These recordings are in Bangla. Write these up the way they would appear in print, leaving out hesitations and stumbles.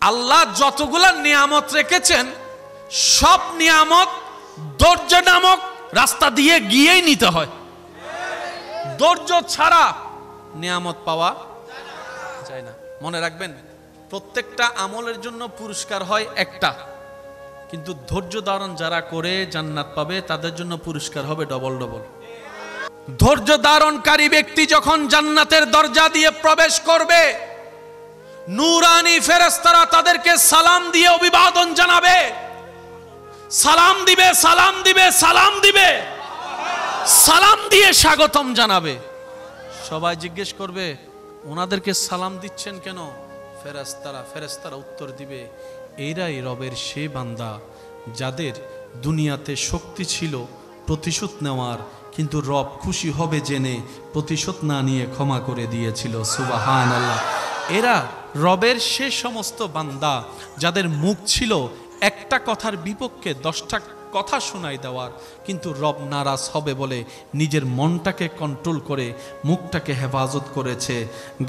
আল্লাহ যতগুলা নিয়ামত রেখেছেন সব নিয়ামত ধৈর্য নামক রাস্তা দিয়ে গিয়েই নিতে হয়। ধৈর্য ছাড়া নিয়ামত পাওয়া যায় না। মনে রাখবেন, প্রত্যেকটা আমলের জন্য পুরস্কার হয় একটা, কিন্তু ধৈর্য ধারণ যারা করে জান্নাত পাবে তাদের জন্য পুরস্কার হবে ডবল ডবল। ধৈর্য ধারণকারী ব্যক্তি যখন জান্নাতের দরজা দিয়ে প্রবেশ করবে, নূরানি ফেরেশতারা তাদেরকে সালাম দিয়ে অভিবাদন জানাবে, সালাম দিবে, সালাম দিবে, সালাম দিবে, সালাম দিয়ে স্বাগতম জানাবে। সবাই জিজ্ঞেস করবে ওনাদেরকে সালাম দিচ্ছেন কেন? ফেরেশতারা উত্তর দিবে, এরাই রবের সে বান্দা যাদের দুনিয়াতে শক্তি ছিল প্রতিশোধ নেওয়ার, কিন্তু রব খুশি হবে জেনে প্রতিশোধ না নিয়ে ক্ষমা করে দিয়েছিল। সুবহানাল্লাহ। এরা রবের সে সমস্ত বান্দা যাদের মুখ ছিল একটা কথার বিপক্ষে 10টা কথা শোনাই দেওয়ার, কিন্তু রব নারাজ হবে বলে নিজের মনটাকে কন্ট্রোল করে মুখটাকে হেফাজত করেছে,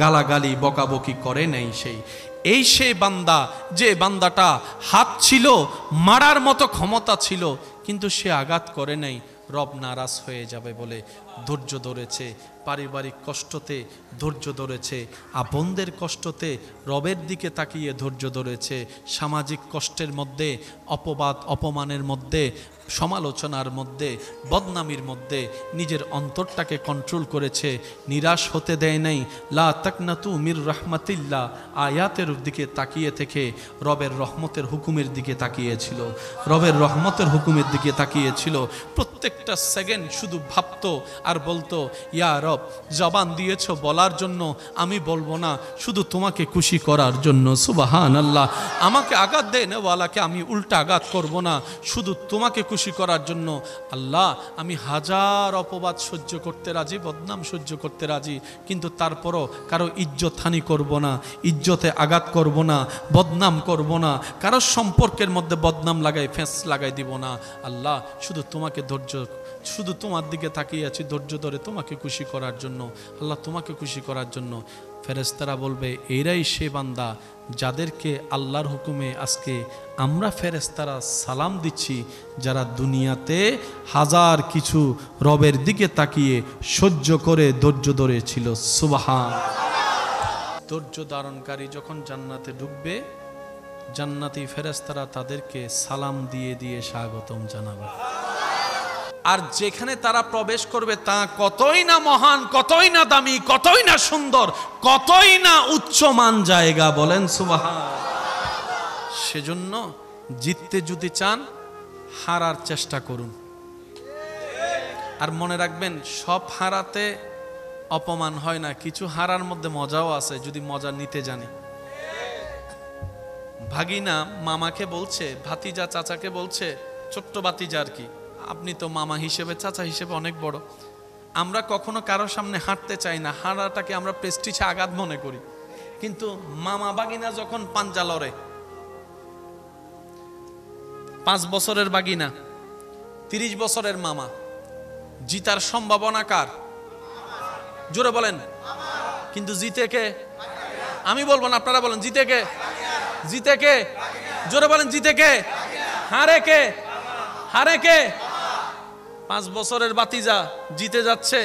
গালাগালি বকাবকি করে নাই। সেই বান্দা, যে বান্দাটা হাত ছিল, মারার মতো ক্ষমতা ছিল, কিন্তু সে আঘাত করে নাই, রব নারাজ হয়ে যাবে বলে ধৈর্য ধরেছে। পারিবারিক কষ্টতে ধৈর্য ধরেছে, আপনদের কষ্টতে রবের দিকে তাকিয়ে ধৈর্য ধরেছে, সামাজিক কষ্টের মধ্যে, অপবাদ অপমানের মধ্যে, সমালোচনার মধ্যে, বদনামির মধ্যে নিজের অন্তরটাকে কন্ট্রোল করেছে, নিরাশ হতে দেয় নাই। লা তাকনাতু মির রাহমাতিল্লাহ আয়াতের দিকে তাকিয়ে থেকে রবের রহমতের হুকুমের দিকে তাকিয়েছিল, রবের রহমতের হুকুমের দিকে তাকিয়েছিল। প্রত্যেকটা সেকেন্ড শুধু ভাবতো আর বলতো, ইয়া রব, জবান দিয়েছো বলার জন্য, আমি বলবো না, শুধু তোমাকে খুশি করার জন্য। সুবহানাল্লাহ। আমাকে আঘাত দেয় নেওয়ালাকে আমি উল্টা আঘাত করব না, শুধু তোমাকে খুশি করার জন্য। আল্লাহ, আমি হাজার অপবাদ সহ্য করতে রাজি, বদনাম সহ্য করতে রাজি, কিন্তু তারপরও কারো ইজ্জত হানি করব না, ইজ্জতে আঘাত করব না, বদনাম করব না, কারো সম্পর্কের মধ্যে বদনাম লাগাই ফেঁস লাগাই দিব না। আল্লাহ, শুধু তোমাকে শুধু তোমার দিকে তাকিয়ে আছি ধৈর্য ধরে তোমাকে খুশি করার জন্য। আল্লাহ, তোমাকে খুশি করার জন্য। ফেরেশতারা বলবে, এরাই সে বান্দা যাদেরকে আল্লাহর হুকুমে আজকে আমরা ফেরেশতারা সালাম দিচ্ছি, যারা দুনিয়াতে হাজার কিছু রবের দিকে তাকিয়ে সহ্য করে ধৈর্য ধরেছিল। সুবহান। ধৈর্য ধারণকারী যখন জান্নাতে ঢুকবে, জান্নাতি ফেরেশতারা তাদেরকে সালাম দিয়ে দিয়ে স্বাগতম জানাবে। আর যেখানে তারা প্রবেশ করবে তা কতই না মহান, কতই না দামি, কতই না সুন্দর, কতই না উচ্চমান জায়গা। বলেন সুবহান। সেজন্য জিততে যদি চান হারার চেষ্টা করুন। আর মনে রাখবেন, সব হারাতে অপমান হয় না, কিছু হারার মধ্যে মজাও আছে যদি মজা নিতে জানি। ভাগিনা মামাকে বলছে, ভাতিজা চাচাকে বলছে, ছোট্ট ভাতিজা আর কি, আপনি তো মামা হিসেবে, চাচা হিসেবে অনেক বড়, আমরা কখনো কারোর সামনে হাঁটতে চাই না, হাঁটাটাকে আমরা প্রেস্টিজে আঘাত মনে করি। কিন্তু মামা বাগিনা যখন পাঞ্জা লড়ে, 5 বছরের বাগিনা 30 বছরের মামা, জিতার সম্ভাবনা কার? জোরে বলেন। কিন্তু জিতে কে? আমি বলবো না, আপনারা বলেন। জিতে কে? জিতে কে? জোরে বলেন। জিতে কে? হারে কে? হারে কে? 5 বছরের ভাতিজা জিতে যাচ্ছে,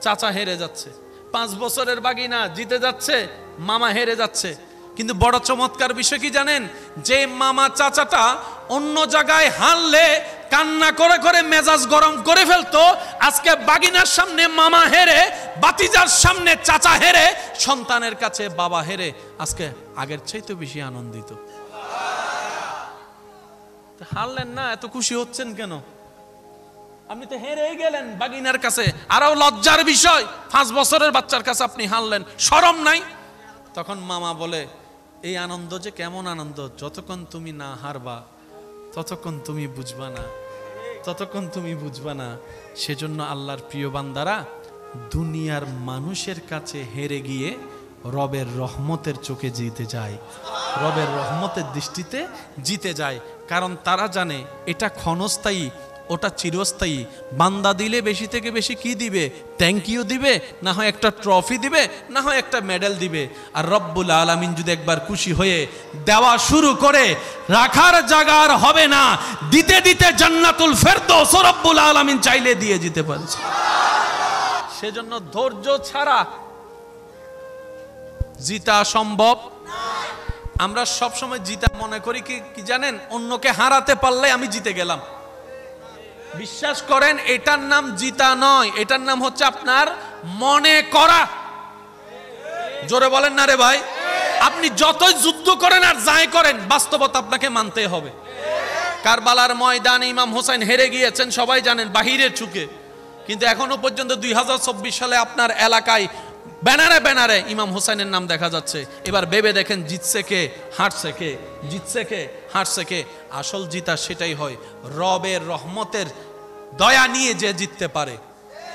চাচা হেরে যাচ্ছে। 5 বছরের বাগিনা জিতে যাচ্ছে, মামা হেরে যাচ্ছে। কিন্তু বড় চমৎকার বিষয় কি জানেন? যে মামা চাচাটা অন্য জায়গায় হারলে কান্না করে করে মেজাজ গরম করে ফেলতো, আজকে বাগিনার সামনে মামা হেরে, ভাতিজার সামনে চাচা হেরে, সন্তানের কাছে বাবা হেরে, আজকে আগের চাইতে বেশি আনন্দিত। হারলেন না, এত খুশি হচ্ছেন কেন? আপনি তো হেরেই গেলেন বাগিনার কাছে। আরো লজ্জার বিষয়, 5 বছরের বাচ্চার কাছে আপনি হারলেন, শরম নাই? তখন মামা বলে, এই আনন্দ যে কেমন আনন্দ, যতক্ষণ তুমি না হারবা ততক্ষণ তুমি বুঝবা না, ততক্ষণ তুমি বুঝবা না। সেজন্য আল্লাহর প্রিয় বান্দারা দুনিয়ার মানুষের কাছে হেরে গিয়ে রবের রহমতের চোখে জিতে যায়, রবের রহমতের দৃষ্টিতে জিতে যায়। কারণ তারা জানে এটা ক্ষণস্থায়ী, ওটা চিরস্থায়ী। বান্দা দিলে বেশি থেকে বেশি কি দিবে? থ্যাংক ইউ দিবে, না হয় একটা ট্রফি দিবে, না হয় একটা মেডেল দিবে। আর রব্বুল আলামিন যদি একবার খুশি হয়ে দেওয়া শুরু করে, রাখার জায়গা আর হবে না। দিতে দিতে জান্নাতুল ফেরদৌস রব্বুল আলামিন চাইলে দিয়ে যেতে পারে। সেজন্য ধৈর্য ছাড়া জিতা সম্ভব। আমরা সব সময় জিতা মনে করি কি জানেন? অন্যকে হারাতে পারলে আমি জিতে গেলাম। বিশ্বাস করেন, এটার নাম জিতা নয়, এটার নাম হচ্ছে আপনার মনে করা। জোরে বলেন না রে ভাই। আপনি যতই যুদ্ধ করেন আর যাই করেন, বাস্তবতা আপনাকে মানতে হবে। কারবালার ময়দানে ইমাম হোসেন হেরে গিয়েছেন, সবাই জানেন, বাহিরের চুকে। কিন্তু এখনো পর্যন্ত 2024 সালে আপনার এলাকায় ব্যানারে ব্যানারে ইমাম হোসেনের নাম দেখা যাচ্ছে। এবার ভেবে দেখেন, জিতছে কে, হারছে কে? জিতছে কে, হারছে কে? আসল জিতা সেটাই হয় রবের রহমতের দয়া নিয়ে যে জিততে পারে,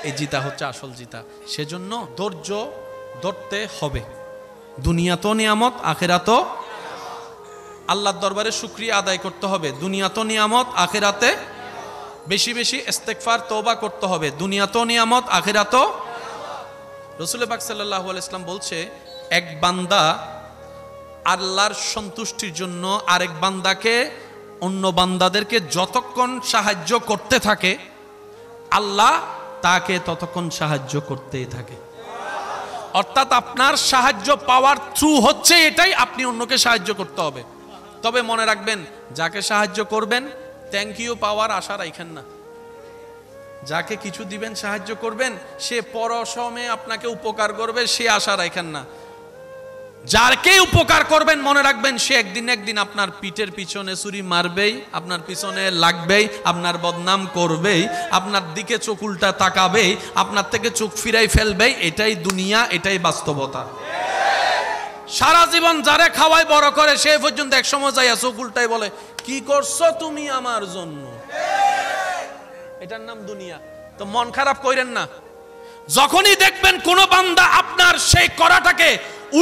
এই জিতা হচ্ছে আসল জিতা। সেজন্য ধৈর্য ধরতে হবে। দুনিয়া তো নিয়ামত, আখিরাতও। আল্লাহর দরবারে শুকরিয়া আদায় করতে হবে। দুনিয়া তো নিয়ামত, আখিরাতে বেশি বেশি ইস্তেগফার তওবা করতে হবে। দুনিয়া তো নিয়ামত, আখিরাতও। রাসূল পাক সাল্লাল্লাহু আলাইহি ওয়াসাল্লাম বলছে, এক বান্দা আল্লাহর সন্তুষ্টির জন্য আরেক বান্দাকে, অন্য বান্দাদেরকে যতক্ষণ সাহায্য করতে থাকে, আল্লাহ তাকে ততক্ষণ সাহায্য করতেই থাকে। অর্থাৎ আপনার সাহায্য পাওয়ার থ্রু হচ্ছে এটাই, আপনি অন্যকে সাহায্য করতে হবে। তবে মনে রাখবেন, যাকে সাহায্য করবেন থ্যাংক ইউ পাওয়ার আশা রাখেন না। যাকে কিছু দিবেন, সাহায্য করবেন, সে পরসময়ে আপনাকে উপকার করবে, সে আশা রাখেন না। যারকে উপকার করবেন মনে রাখবেন, সে একদিন একদিন আপনার পিঠের পিছনে ছুরি মারবেই, আপনার পিছনে লাগবেই, আপনার বদনাম করবেই, আপনার দিকে চোখ উল্টা তাকাবেই, আপনার থেকে চোখ ফিরাই ফেলবেই। এটাই দুনিয়া, এটাই বাস্তবতা। সারা জীবন যারে খাওয়ায় বড় করে, সে পর্যন্ত এক সময় যাইয়া চোখ উল্টাই বলে, কি করছো তুমি আমার জন্য? এটার নাম দুনিয়া। তো মন খারাপ কইরেন না। যখনই দেখবেন কোন বান্দা আপনার সেই করাটাকে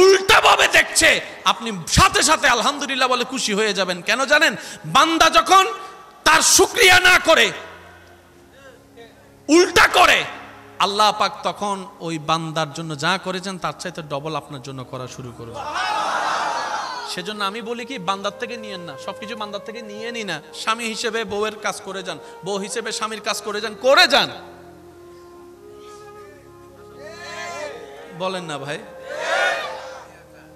উল্টা ভাবে দেখছে, আপনি সাথে সাথে আলহামদুলিল্লাহ বলে খুশি হয়ে যাবেন। কেন জানেন? বান্দা যখন তার শুকরিয়া না করে, উল্টা করে, আল্লাহ পাক তখন ওই বান্দার জন্য যা করেছেন তার চাইতে ডবল আপনার জন্য করা শুরু করবে। সেজন্য আমি বলি কি, বান্দার থেকে নিয়েন না, সবকিছু বান্দার থেকে নিয়ে নি না। স্বামী হিসেবে বউয়ের কাজ করে যান, বউ হিসেবে স্বামীর কাজ করে যান, করে যান। বলেন না ভাই?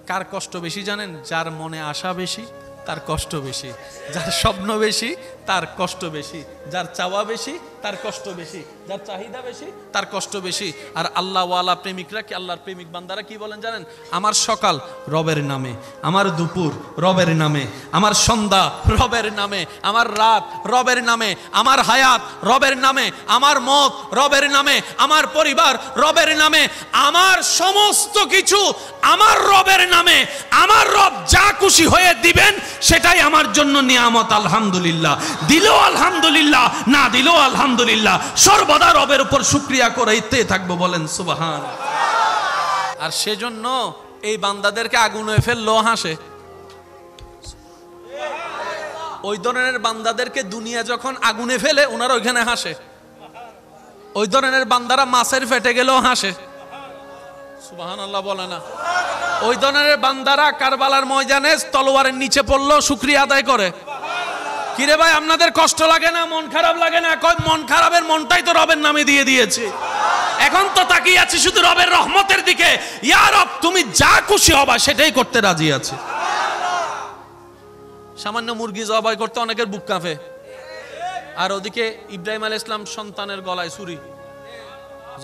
কার কষ্ট বেশি জানেন? যার মনে আশা বেশি তার কষ্ট বেশি, যার স্বপ্ন বেশি তার কষ্ট বেশি, যার চাওয়া বেশি তার কষ্ট বেশি, যার চাহিদা বেশি তার কষ্ট বেশি। আর আল্লাহওয়ালা প্রেমিকরা কি, আল্লাহর প্রেমিক বান্দারা কি বলেন জানেন? আমার সকাল রবের নামে, আমার দুপুর রবের নামে, আমার সন্ধ্যা রবের নামে, আমার রাত রবের নামে, আমার হায়াত রবের নামে, আমার মত রবের নামে, আমার পরিবার রবের নামে, আমার সমস্ত কিছু আমার রবের নামে। আমার রব যা খুশি হয়ে দিবেন সেটাই আমার জন্য নিয়ামত। আলহামদুলিল্লাহ, দিলেও আলহামদুলিল্লাহ, না দিলেও আলহামদুলিল্লাহ, সর্বদা রবের উপর শুকরিয়া করাইতে থাকবো। বলেন সুবহান। আর সেজন্য এই বান্দাদেরকে আগুনে ফেললো হাসে। ওই ধরনের বান্দাদেরকে দুনিয়া যখন আগুনে ফেলে, ওনারা ওইখানে হাসে। ওই ধরনের বান্দারা মাছের পেটে গেলেও হাসে। সুবহানাল্লাহ বলে না? ওই ধরনের বান্দারা কারবালার ময়দানে তলোয়ারের নিচে পড়লো, শুকরিয়া আদায় করে। কিরে ভাই, আপনাদের কষ্ট লাগে না? মন খারাপ লাগে না? কয় মন খারাপের মনটাই তো রবের নামে দিয়ে দিয়েছি। এখন তো তাকিয়ে আছি শুধু রবের রহমতের দিকে। ইয়া রব, তুমি যা খুশি হবা সেটাই করতে রাজি আছি। সামান্য মুরগি জবাই করতে অনেকের বুক কাঁপে, আর ওদিকে ইব্রাহিম আলাইহিস সালাম সন্তানের গলায় ছুরি।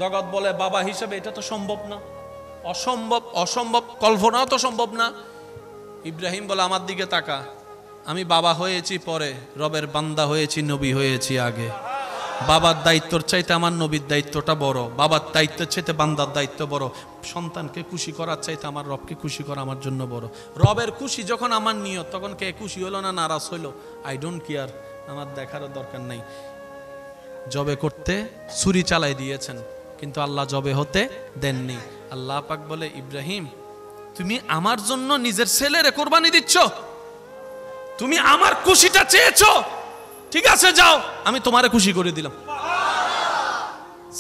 জগৎ বলে বাবা হিসেবে এটা তো সম্ভব না, অসম্ভব, অসম্ভব, কল্পনাও তো সম্ভব না। ইব্রাহিম বলে আমার দিকে তাকা, আমি বাবা হয়েছি পরে, রবের বান্দা হয়েছি, নবী হয়েছি আগে। বাবার দায়িত্বর চাইতে আমার নবীর দায়িত্বটা বড়, বাবার দায়িত্বের চাইতে বান্দার দায়িত্ব বড়। সন্তানকে খুশি করার চাইতে আমার রবকে খুশি করা আমার জন্য বড়। রবের খুশি যখন আমার নিয়ত, তখন কে খুশি হলো না নারাজ হইলো, আই ডোন্ট কেয়ার, আমার দেখারও দরকার নাই। জবে করতে ছুরি চালাই দিয়েছেন, কিন্তু আল্লাহ জবে হতে দেননি। আল্লাহ পাক বলে, ইব্রাহিম তুমি আমার জন্য নিজের ছেলেরে কোরবানি দিচ্ছ, তুমি আমার খুশিটা চেয়েছো, ঠিক আছে যাও, আমি তোমারে খুশি করে দিলাম।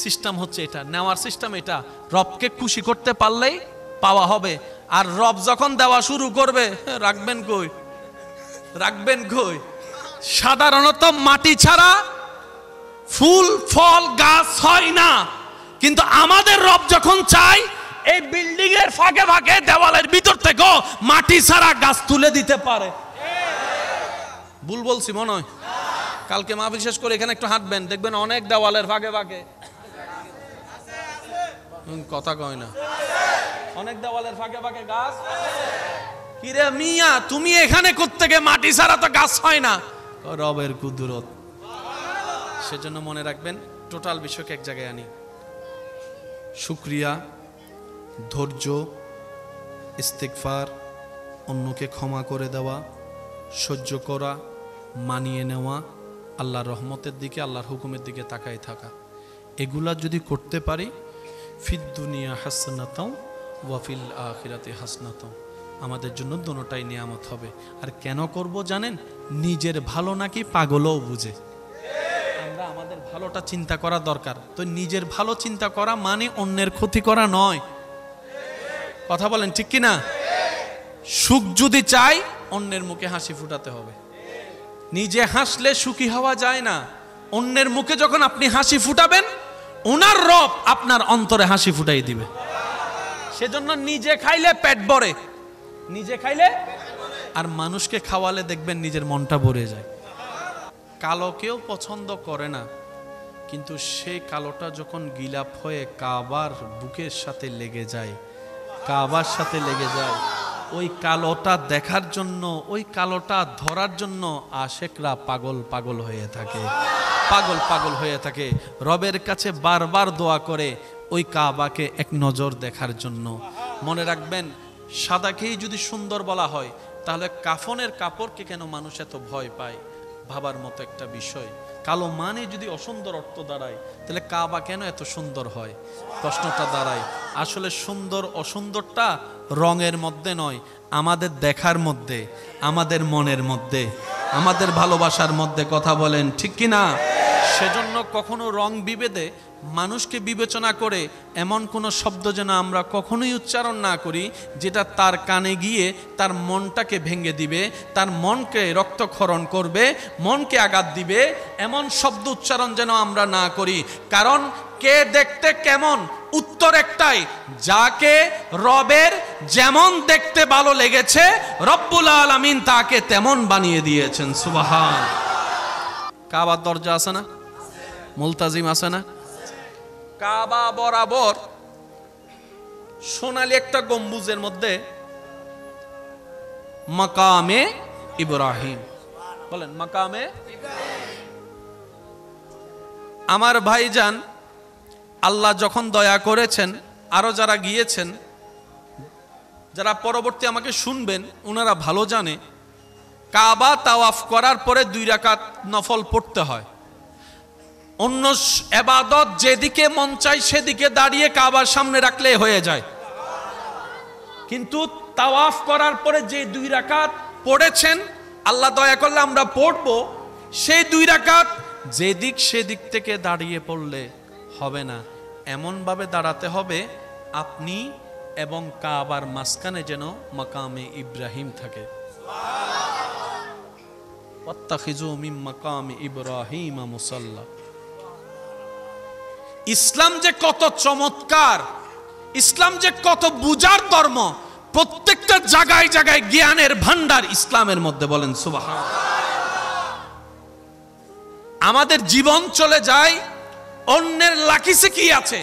সিস্টেম হচ্ছে এটা, নেওয়ার সিস্টেম এটা। রবকে খুশি করতে পারলেই পাওয়া হবে। আর রব যখন দেওয়া শুরু করবে, রাখবেন কই, রাখবেন কই? সাধারণত মাটি ছাড়া ফুল ফল গাছ হয় না, কিন্তু আমাদের রব যখন চাই, এই বিল্ডিং এর ফাঁকে ফাঁকে দেওয়ালের ভিতর থেকে মাটি ছাড়া গাছ তুলে দিতে পারে। ভুল বলছি মনে হয়? কালকে মাহফিল শেষ করে এখানে একটু হাঁটবেন, দেখবেন অনেক দেওয়ালের ফাঁকে ফাঁকে, কথা কয় না, অনেক দেওয়ালের ফাঁকে ফাঁকে গাছ। কিরে মিয়া, তুমি এখানে কোত্থেকে? মাটি ছাড়া তো গাছ হয় না। রবের কুদরত। সেজন্য মনে রাখবেন, টোটাল বিষয়কে এক জায়গায় আনি। শুকরিয়া, ধৈর্য, ইস্তিগফার, অন্যকে ক্ষমা করে দেওয়া, সহ্য করা, মানিয়ে নেওয়া, আল্লাহর রহমতের দিকে, আল্লাহর হুকুমের দিকে তাকাই থাকা, এগুলা যদি করতে পারি, ফিদ দুনিয়া হাসনাতাও ওয়া ফিল আখিরাতি হাসনাতাও, আমাদের জন্য দুটোটাই নিয়ামত হবে। আর কেন করব জানেন? নিজের ভালো নাকি পাগলও বুঝে। আমরা আমাদের ভালোটা চিন্তা করা দরকার। তো নিজের ভালো চিন্তা করা মানে অন্যের ক্ষতি করা নয়। কথা বলেন ঠিক কি না? সুখ যদি চাই, অন্যের মুখে হাসি ফুটাতে হবে। নিজে হাসলে সুখী হওয়া যায় না। অন্যের মুখে যখন আপনি হাসি ফুটাবেন, ওনার রব আপনার অন্তরে হাসি ফুটাই দিবে। সেজন্য নিজে খাইলে পেট ভরে, নিজে খাইলে, আর মানুষকে খাওয়ালে দেখবেন নিজের মনটা ভরে যায়। কালো কেউ পছন্দ করে না, কিন্তু সেই কালোটা যখন গিলাপ হয়ে কাবার বুকের সাথে লেগে যায়, কাবার সাথে লেগে যায়, ওই কালোটা দেখার জন্য, ওই কালোটা ধরার জন্য আশেকরা পাগল পাগল হয়ে থাকে, পাগল পাগল হয়ে থাকে। রবের কাছে বারবার দোয়া করে ওই কাবাকে এক নজর দেখার জন্য। মনে রাখবেন, সাদাকেই যদি সুন্দর বলা হয়, তাহলে কাফনের কাপড়কে কেন মানুষ এত ভয় পায়? ভাবার মতো একটা বিষয়। কালো মানে যদি অসুন্দর অর্থ দাঁড়ায়, তাহলে কাবা কেন এত সুন্দর হয়? প্রশ্নটা দাঁড়ায়। আসলে সুন্দর অসুন্দরটা রঙের মধ্যে নয়, আমাদের দেখার মধ্যে, আমাদের মনের মধ্যে, আমাদের ভালোবাসার মধ্যে। কথা বলেন ঠিক কি না? সেজন্য কখনো রং বিভেদে মানুষকে বিবেচনা করে এমন কোনো শব্দ যেন আমরা কখনোই উচ্চারণ না করি যেটা তার কানে গিয়ে তার মনটাকে ভেঙে দিবে, তার মনকে রক্তক্ষরণ করবে, মনকে আঘাত দিবে। এমন শব্দ উচ্চারণ যেন আমরা না করি। কারণ কে দেখতে কেমন, উত্তর একটাই, যাকে রবের যেমন দেখতে ভালো লেগেছে, রব্বুল আলামিন তাকে তেমন বানিয়ে দিয়েছেন। সুবহান। কাবার দরজা আছে না? মুলতাজিম আছে না? কাবা বরাবর সোনালী একটা গম্বুজের মধ্যে মাকামে ইব্রাহিম। বলেন মাকামে। আমার ভাইজান, আল্লাহ যখন দয়া করেছেন, আরো যারা গিয়েছেন, যারা পরবর্তী আমাকে শুনবেন, ওনারা ভালো জানে, কাবা তাওয়াফ করার পরে 2 রাকাত নফল পড়তে হয়। অন্য ইবাদত যেদিকে মন চাই সেদিকে দাঁড়িয়ে কাবার সামনে রাখলে হয়ে যায়, কিন্তু তাওয়াফ করার পরে যে 2 রাকাত পড়েছেন, আল্লাহ দয়া করলে আমরা পড়ব, সেই 2 রাকাত যেদিক সেদিক থেকে দাঁড়িয়ে পড়লে হবে না। এমন ভাবে দাঁড়াতে হবে আপনি এবং কাবার মাঝখানে যেন মাকামে ইব্রাহিম থাকে। ওয়াত্তাখিযু মিন মাকামি ইব্রাহিম মুসাল্লা। ইসলাম যে কত চমৎকার, ইসলাম যে কত বুঝার ধর্ম, প্রত্যেকটা জায়গায় জায়গায় জ্ঞানের ভান্ডার ইসলামের মধ্যে। বলেন সুবহান। আমাদের জীবন চলে যায় অন্যের লাকিসে কি আছে,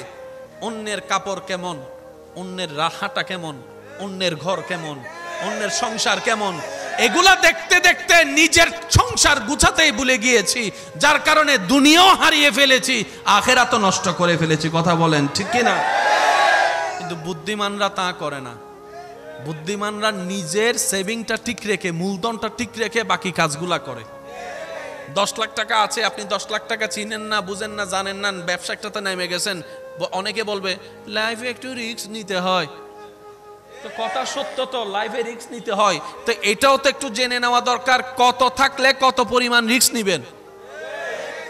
অন্যের কাপড় কেমন, অন্যের রাহাটা কেমন, অন্যের ঘর কেমন, অন্যের সংসার কেমন, এগুলা দেখতে দেখতে নিজের সংসার গুছাতেই ভুলে গিয়েছি, যার কারণে দুনিয়াও হারিয়ে ফেলেছি, আখিরাতও নষ্ট করে ফেলেছি। কথা বলেন ঠিক কি না? কিন্তু বুদ্ধিমানরা তা করে না। বুদ্ধিমানরা নিজের সেভিংটা ঠিক রেখে, মূলধনটা ঠিক রেখে বাকি কাজগুলা করে। 10 লাখ টাকা আছে, আপনি 10 লাখ টাকা চিনেন না, বুঝেন না, জানেন না, ব্যবসা একটাতে নেমে গেছেন। অনেকে বলবে লাইফে একটু রিস্ক নিতে হয়। তো কথা সত্য, তো লাইফে রিস্ক নিতে হয়, তো এটাও তো একটু জেনে নেওয়া দরকার, কত থাকলে কত পরিমাণ রিস্ক নিবেন।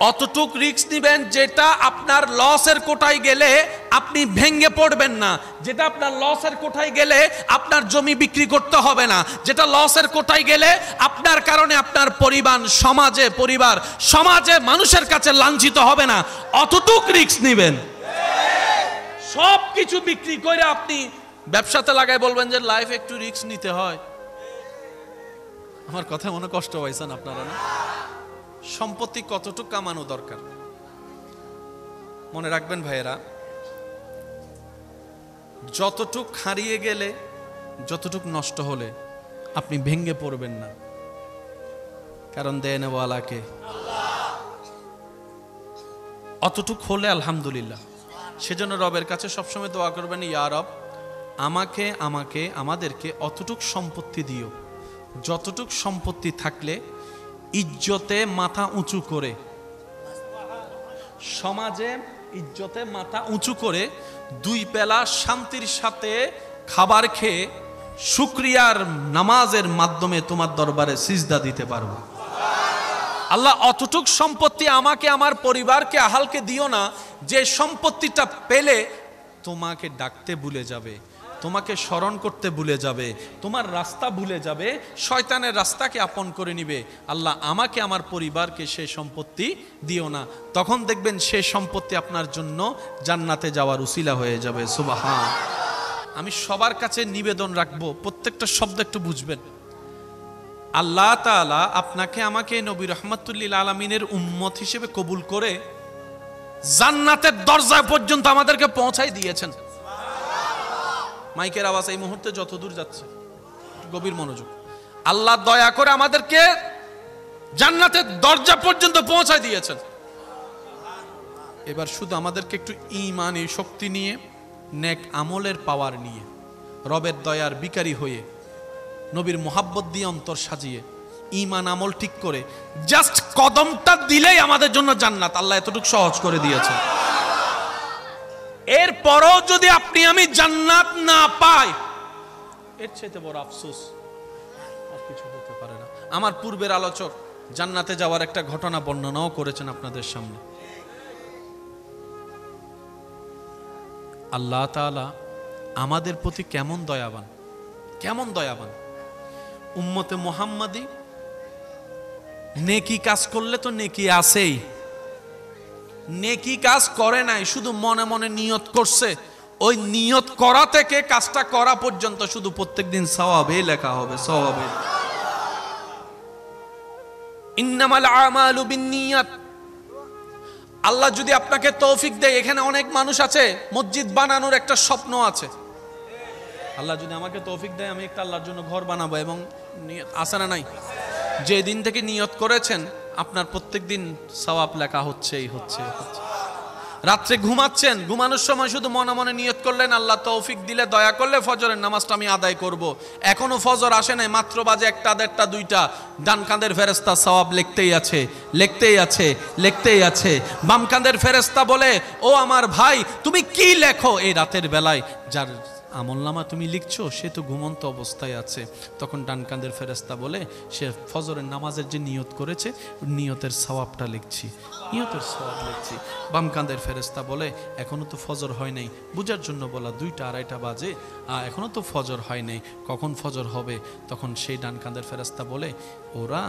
অতটুক রিস্ক নিবেন যেটা আপনার লসের কোটায় গেলে আপনি ভেঙে পড়বেন না, যেটা আপনার লসের কোটায় গেলে আপনার জমি বিক্রি করতে হবে না, যেটা লসের কোটায় গেলে আপনার কারণে আপনার সমাজে মানুষের কাছে লাঞ্ছিত হবে না। অতটুক রিস্ক নিবেন। সব কিছু বিক্রি করে আপনি ব্যবসাতে লাগাই বলবেন যে লাইফ একটু রিস্ক নিতে হয়। আমার কথা মনে কষ্ট পাইছেন আপনারা না? সম্পত্তি কতটুকু কামানো দরকার মনে রাখবেন ভাইয়েরা। যতটুক হারিয়ে গেলে, যতটুক নষ্ট হলে আপনি ভেঙে পড়বেন না, কারণ দেনওয়ালাকে অতটুক হলে আলহামদুলিল্লাহ। সেজন্য রবের কাছে সবসময় দোয়া করবেন, ইয়া রব আমাদেরকে অতটুক সম্পত্তি দিও, যতটুক সম্পত্তি থাকলে ইজ্জতে মাথা উঁচু করে, সমাজে ইজ্জতে মাথা উঁচু করে 2 বেলা শান্তির সাথে খাবার খেয়ে শুকরিয়ার নামাজের মাধ্যমে তোমার দরবারে সিজদা দিতে পারবো। আল্লাহ অতটুক সম্পত্তি আমাকে, আমার পরিবারকে, আহালকে দিও না যে সম্পত্তিটা পেলে তোমাকে ডাকতে ভুলে যাবে, তোমাকে স্মরণ করতে ভুলে যাবে, তোমার রাস্তা ভুলে যাবে, শয়তানের রাস্তাকে আপন করে নিবে। আল্লাহ আমাকে, আমার পরিবারকে সে সম্পত্তি দিও না। তখন দেখবেন সে সম্পত্তি আপনার জন্য জান্নাতে যাওয়ার উসিলা হয়ে যাবে। সুবহান। আমি সবার কাছে নিবেদন রাখবো, প্রত্যেকটা শব্দ একটু বুঝবেন। আল্লাহ তাআলা আপনাকে আমাকে নবী রাহমাতুল্লিল আলামিনের উম্মত হিসেবে কবুল করে জান্নাতের দরজা পর্যন্ত আমাদেরকে পৌঁছাই দিয়েছেন। মাইকের আওয়াজ এই মুহূর্তে যত দূর যাচ্ছে গভীর মনোযোগ। আল্লাহ দয়া করে আমাদেরকে জান্নাতের দরজা পর্যন্ত পৌঁছায় দিয়েছেন। এবার শুধু আমাদেরকে একটু ঈমানি শক্তি নিয়ে, নেক আমলের পাওয়ার নিয়ে, রবের দয়ার বিকারী হয়ে, নবীর মোহাব্বত দিয়ে অন্তর সাজিয়ে, ঈমান আমল ঠিক করে জাস্ট কদমটা দিলেই আমাদের জন্য জান্নাত। আল্লাহ এতটুকু সহজ করে দিয়েছে। এরপরও যদি আপনি আমি জান্নাত না পাই, এর চাইতে বড় আফসোস আর কিছু হতে পারে না। আমার পূর্বের আলোচক জান্নাতে যাওয়ার একটা ঘটনা বর্ণনাও করেছেন আপনাদের সামনে। আল্লাহ তাআলা আমাদের প্রতি কেমন দয়াবান, কেমন দয়াবান। উম্মতে মুহাম্মাদি নেকি কাজ করলে তো নেকি আছেই, নেকি কাজ করে নাই, শুধু মনে মনে নিয়ত করছে, ওই নিয়ত করা থেকে কাজটা করা পর্যন্ত শুধু প্রত্যেকদিন সওয়াবে লেখা হবে, সওয়াবে। ইন্নামাল আমালু বিন্নিয়াত। আল্লাহ যদি আপনাকে তৌফিক দেয়, এখানে অনেক মানুষ আছে মসজিদ বানানোর একটা স্বপ্ন আছে। আল্লাহ যদি আমাকে তৌফিক দেয়, আমি একটা আল্লাহর জন্য ঘর বানাবো, এবং আছে না নাই, যে দিন থেকে নিয়ত করেছেন আপনার প্রত্যেকদিন সওয়াব লেখা হচ্ছেই হচ্ছে। রাত্রে ঘুমাচ্ছেন, ঘুমানোর সময় শুধু মনে মনে নিয়ত করলেন, আল্লাহ তৌফিক দিলে, দয়া করলে ফজরের নামাজটা আমি আদায় করব। এখনো ফজর আসে নাই, মাত্র বাজে 1টা, 1:30, 2টা। ডান কাঁধের ফেরেশতা সওয়াব লিখতেই আছে, লিখতেই আছে, লিখতেই আছে। বাম কাঁধের ফেরেশতা বলে, ও আমার ভাই তুমি কি লেখো এই রাতের বেলায়? যার আমলনামা তুমি লিখছো সে তো ঘুমন্ত অবস্থায় আছে। তখন ডান কাঁধের ফেরেশতা বলে, সে ফজরের নামাজের যে নিয়ত করেছে নিয়তের সওয়াবটা লিখছি, নিয়তের সওয়াব লিখছি। বাম কাঁধের ফেরেশতা বলে, এখনো তো ফজর হয় নাই, বুঝার জন্য বলা 2টা 2:30 বাজে, এখনো তো ফজর হয় নাই, কখন ফজর হবে? তখন সেই ডান কাঁধের ফেরেশতা বলে, ওরা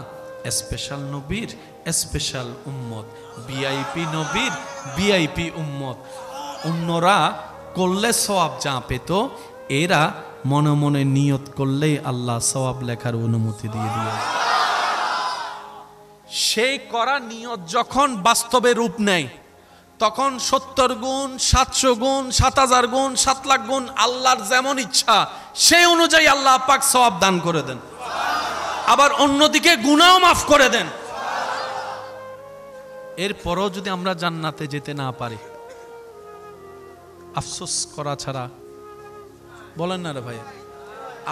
স্পেশাল নবীর স্পেশাল উম্মত, ভিআইপি নবীর ভিআইপি উম্মত। অন্যরা করলে সওয়াব যা পেত, এরা মনে মনে নিয়ত করলেই আল্লাহ সওয়াব লেখার অনুমতি দিয়ে দিয়ে। সেই করা নিয়ত যখন বাস্তবে রূপ নেয়, তখন 70 গুণ, 700 গুণ, 7000 গুণ, 7 লাখ গুণ, আল্লাহর যেমন ইচ্ছা সেই অনুযায়ী আল্লাহ পাক সওয়াব দান করে দেন। আবার অন্যদিকে গুনাহও মাফ করে দেন। এরপরও যদি আমরা জান্নাতে যেতে না পারি, আফসোস করা ছাড়া, বলেন না রে ভাই,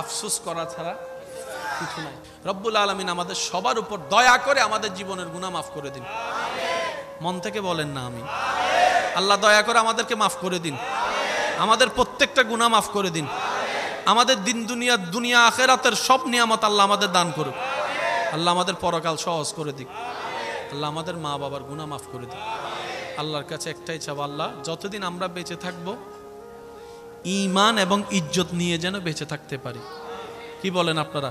আফসোস করা ছাড়া কিছু নাই। রব্বুল আলামিন আমাদের সবার উপর দয়া করে আমাদের জীবনের গুনাহ মাফ করে দিন। মন থেকে বলেন না আমিন। আল্লাহ দয়া করে আমাদেরকে মাফ করে দিন, আমাদের প্রত্যেকটা গুনাহ মাফ করে দিন। আমাদের দুনিয়া আখিরাতের সব নিয়ামত আল্লাহ আমাদের দান করুক। আল্লাহ আমাদের পরকাল সহজ করে দিক। আল্লাহ আমাদের মা বাবার গুনাহ মাফ করে দিন। আল্লাহর কাছে একটাই চাওয়া, আল্লাহ যতদিন আমরা বেঁচে থাকব ঈমান এবং ইজ্জত নিয়ে যেন বেঁচে থাকতে পারি। কি বলেন আপনারা?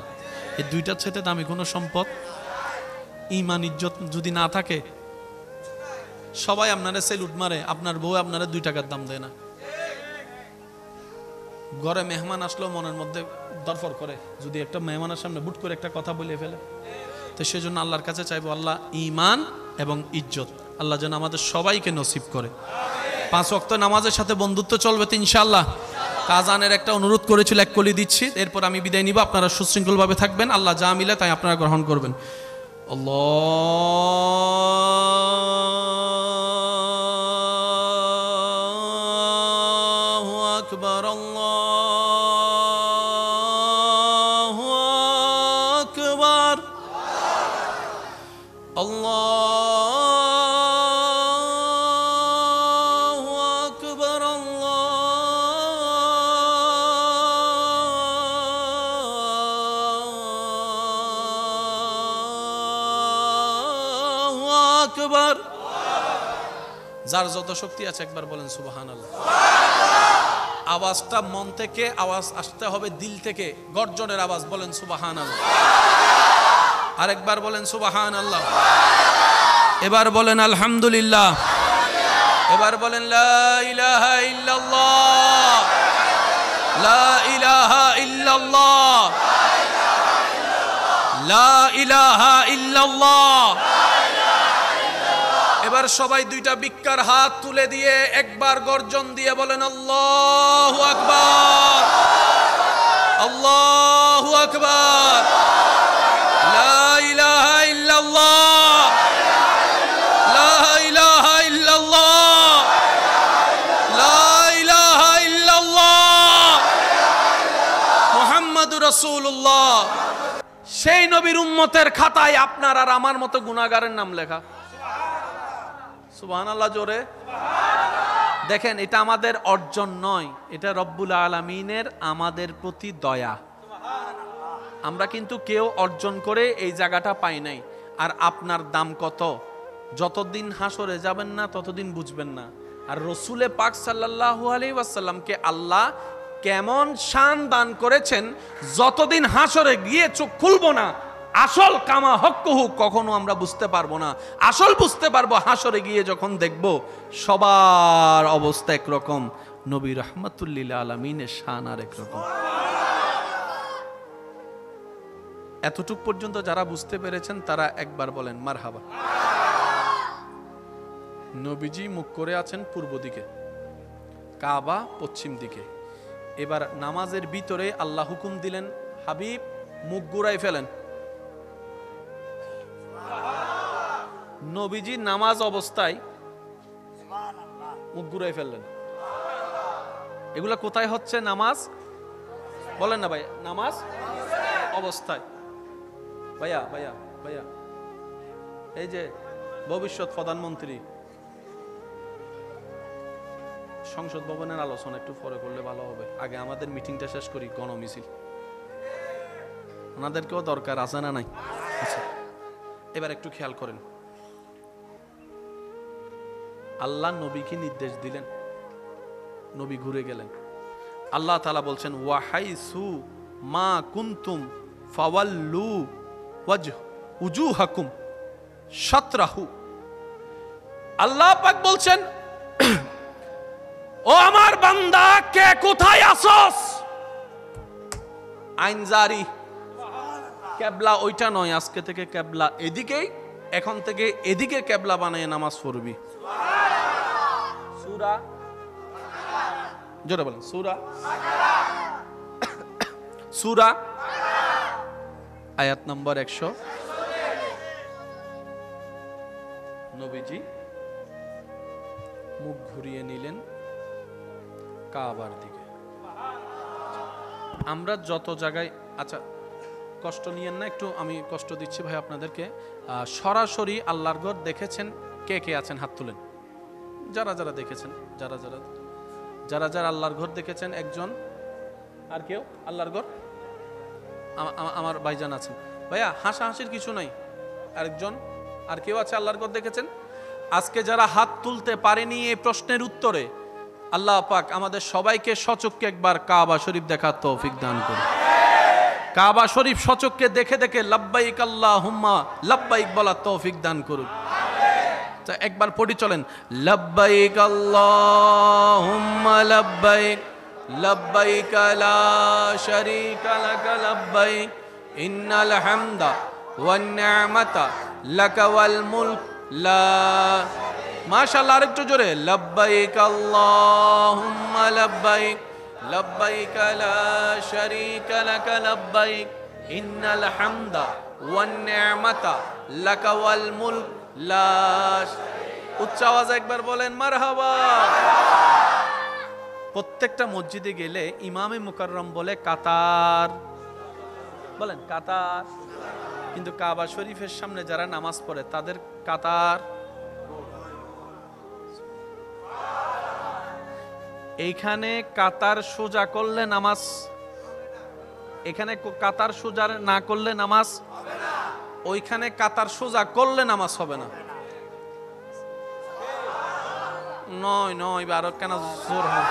এই দুইটার চাইতে দামি কোনো সম্পদ? ঈমান ইজ্জত যদি না থাকে, সবাই আপনারা সেলুট মারে, আপনার বউ আপনারা 2 টাকার দাম দেয় না। ঘরে মেহমান আসলেও মনের মধ্যে দরফর করে যদি একটা মেহমানের সামনে বুট করে একটা কথা বলে ফেলে। তো সেজন্য আল্লাহর কাছে চাইবো, আল্লাহ ঈমান এবং ইজ্জত আল্লাহ যেন আমাদের সবাইকে নসিব করে। 5 ওয়াক্ত নামাজের সাথে বন্ধুত্ব চলবে তো ইনশাআল্লাহ। কাজানের একটা অনুরোধ করেছিল, 1 কলি দিচ্ছি, এরপর আমি বিদায় নিব। আপনারা সুশৃঙ্খলভাবে থাকবেন, আল্লাহ যা মিলে তাই আপনারা গ্রহণ করবেন। আল্লাহু আকবার, আল্লাহু আকবার, আল্লাহু আকবার, আল্লাহু আকবার। যার যত শক্তি আছে একবার বলেন সুবহানাল্লাহ। আওয়াজটা মন থেকে আওয়াজ আসতে হবে, দিল থেকে গর্জনের আওয়াজ, বলেন সুবহানাল্লাহ। আরেকবার বলেন সুবহানাল্লাহ। এবার বলেন আলহামদুলিল্লাহ। এবার বলেন লা ইলাহা ইল্লাল্লাহ, লা ইলাহা ইল্লাল্লাহ, লা ইলাহা ইল্লাল্লাহ। এবার সবাই 2টা বিক্কার হাত তুলে দিয়ে একবার গর্জন দিয়ে বলেন আল্লাহু আকবার, আল্লাহু আকবার, লা ইলাহা ইল্লাল্লাহ, লা ইলাহা ইল্লাল্লাহ, লা ইলাহা ইল্লাল্লাহ, মুহাম্মাদুর রাসূলুল্লাহ। সেই নবীর উম্মতের খাতায় আপনার আর আমার মতো গুনাহগারের নাম লেখা। সুবহানাল্লাহ জোরে। দেখেন, এটা আমাদের অর্জন নয়, এটা রব্বুল আলামিনের আমাদের প্রতি দয়া। আমরা কিন্তু কেউ অর্জন করে এই জায়গাটা পাই নাই। আর আপনার দাম কত? যতদিন হাসরে যাবেন না ততদিন বুঝবেন না। আর রসুলে পাক সাল্লাল্লাহু আলাইহি ওয়াসাল্লামকে আল্লাহ কেমন শান দান করেছেন, যতদিন হাসরে গিয়ে চোখ খুলবো না আসল কামা হক্কুহু কখনো আমরা বুঝতে পারবো না। আসল বুঝতে পারবো হাসরে গিয়ে যখন দেখব সবার অবস্থা একরকম, নবী রাহমাতুল লিল আলামিনের শান আর একরকম। এতটুক পর্যন্ত যারা বুঝতে পেরেছেন তারা একবার বলেন মারহাবা। নবীজি মুখ করে আছেন পূর্ব দিকে, কাবা পশ্চিম দিকে। এবার নামাজের ভিতরে আল্লাহ হুকুম দিলেন, হাবিব মুখ ঘুরাই ফেলেন। নবীজি নামাজ অবস্থায় মুখ ঘুরাই ফেললেন। এগুলা কোথায় হচ্ছে? নামাজ বলেন না ভাই, নামাজ অবস্থায়। ভাইয়া ভাইয়া ভাইয়া, এই যে ভবিষ্যৎ প্রধানমন্ত্রী, সংসদ ভবনের আলোচনা একটু পরে করলে ভালো হবে। আগে আমাদের মিটিংটা শেষ করি, গণমিছিল। ওনাদেরকেও দরকার আছে না নাই? আচ্ছা, এবার একটু খেয়াল করেন। আল্লাহ নবীকে নির্দেশ দিলেন, নবী ঘুরে গেলেন। আল্লাহ তাআলা বলছেন ওয়াহাইসু মা কুনতুম ফাওয়াল্লু উজুহাকুম শাতরাহু। আল্লাহ পাক বলছেন, ও আমার বান্দা, কে কোথায় আসস? আইন জারি। কেবলা ওইটা নয়, আজকে থেকে কেবলা এদিকেই, এখন থেকে এদিকে কেবলা বানিয়ে নামাজ পড়বি। সূরা, জোরে বলেন, সূরা, সূরা আয়াত নম্বর 100। নবীজি মুখ ঘুরিয়ে নিলেন কাবার দিকে। আমরা যত জায়গায়, আচ্ছা কষ্ট নিয়েন না, একটু আমি কষ্ট দিচ্ছি ভাই আপনাদেরকে। সরাসরি আল্লাহর ঘর দেখেছেন কে কে আছেন? হাত তুলেন। যারা যারা দেখেছেন, যারা যারা যারা যারা আল্লাহর ঘর দেখেছেন, একজন, আর কেউ? আল্লাহর ঘর আমার ভাইজান আছেন। ভাইয়া হাসাহাসির কিছু নাই। আরেকজন, আর কেউ আছে আল্লাহর ঘর দেখেছেন? আজকে যারা হাত তুলতে পারেনি এই প্রশ্নের উত্তরে, আল্লাহ পাক আমাদের সবাইকে সচক্ষে একবার কাবা শরীফ দেখার তৌফিক দান করুন। কাবা শরীফ সচক্ষে দেখে দেখে লাব্বাইক আল্লাহুম্মা লাব্বাইক বলার তৌফিক দান করুন। তা একবার পড়ি চলেন, লাব্বাইক আল্লাহুম্মা লাব্বাইক লাব্বাইক লা শারীকা লাক লাব্বাইক ইন্নাল হামদা ওয়ান নি'মাতা লাকা ওয়াল মুলক লা। মাশাআল্লাহ, আরেকটু জোরে, লাব্বাইক আল্লাহুম্মা লাব্বাইক লাব্বাইক লা শারীকা লাক লাব্বাইক ইন্নাল হামদা ওয়ান নি'মাতা লাকা ওয়াল মুলক লা। উচ্চ আওয়াজে একবার বলেন মারহাবা। প্রত্যেকটা মসজিদে গেলে ইমামে মুকাররম বলে কাতার, বলেন কাতার, কিন্তু কাবা শরীফের সামনে যারা নামাজ পড়ে তাদের কাতার। এইখানে কাতার সোজা করলে নামাজ, এখানে কাতার সোজা না করলে নামাজ হবে না, ওইখানে কাতার সোজা করলে নামাজ হবে না। নয় নয় আরো কেন জোর হয়?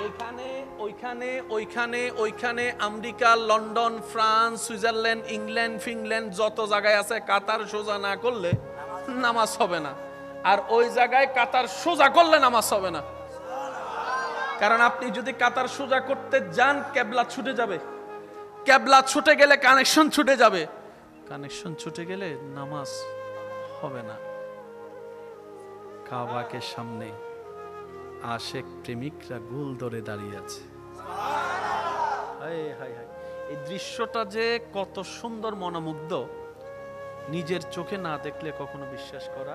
এখানে ওইখানে ওইখানে ওইখানে America, London, France, Switzerland, England, Finland যত জায়গায় আছে কাতার সোজা না করলে নামাজ হবে না, আর ওই জায়গায় কাতার সোজা করলে নামাজ হবে না। কারণ আপনি যদি কাতার সোজা করতে যান কেবলা ছুটে যাবে, কেবলা ছুটে গেলে কানেকশন ছুটে যাবে, কানেকশন ছুটে গেলে নামাজ হবে না। কাবাকে সামনে আশেক প্রেমিকরা গোল ধরে দাঁড়িয়ে আছে। এই দৃশ্যটা যে কত সুন্দর, মনোমুগ্ধ, নিজের চোখে না দেখলে কখনো বিশ্বাস করা।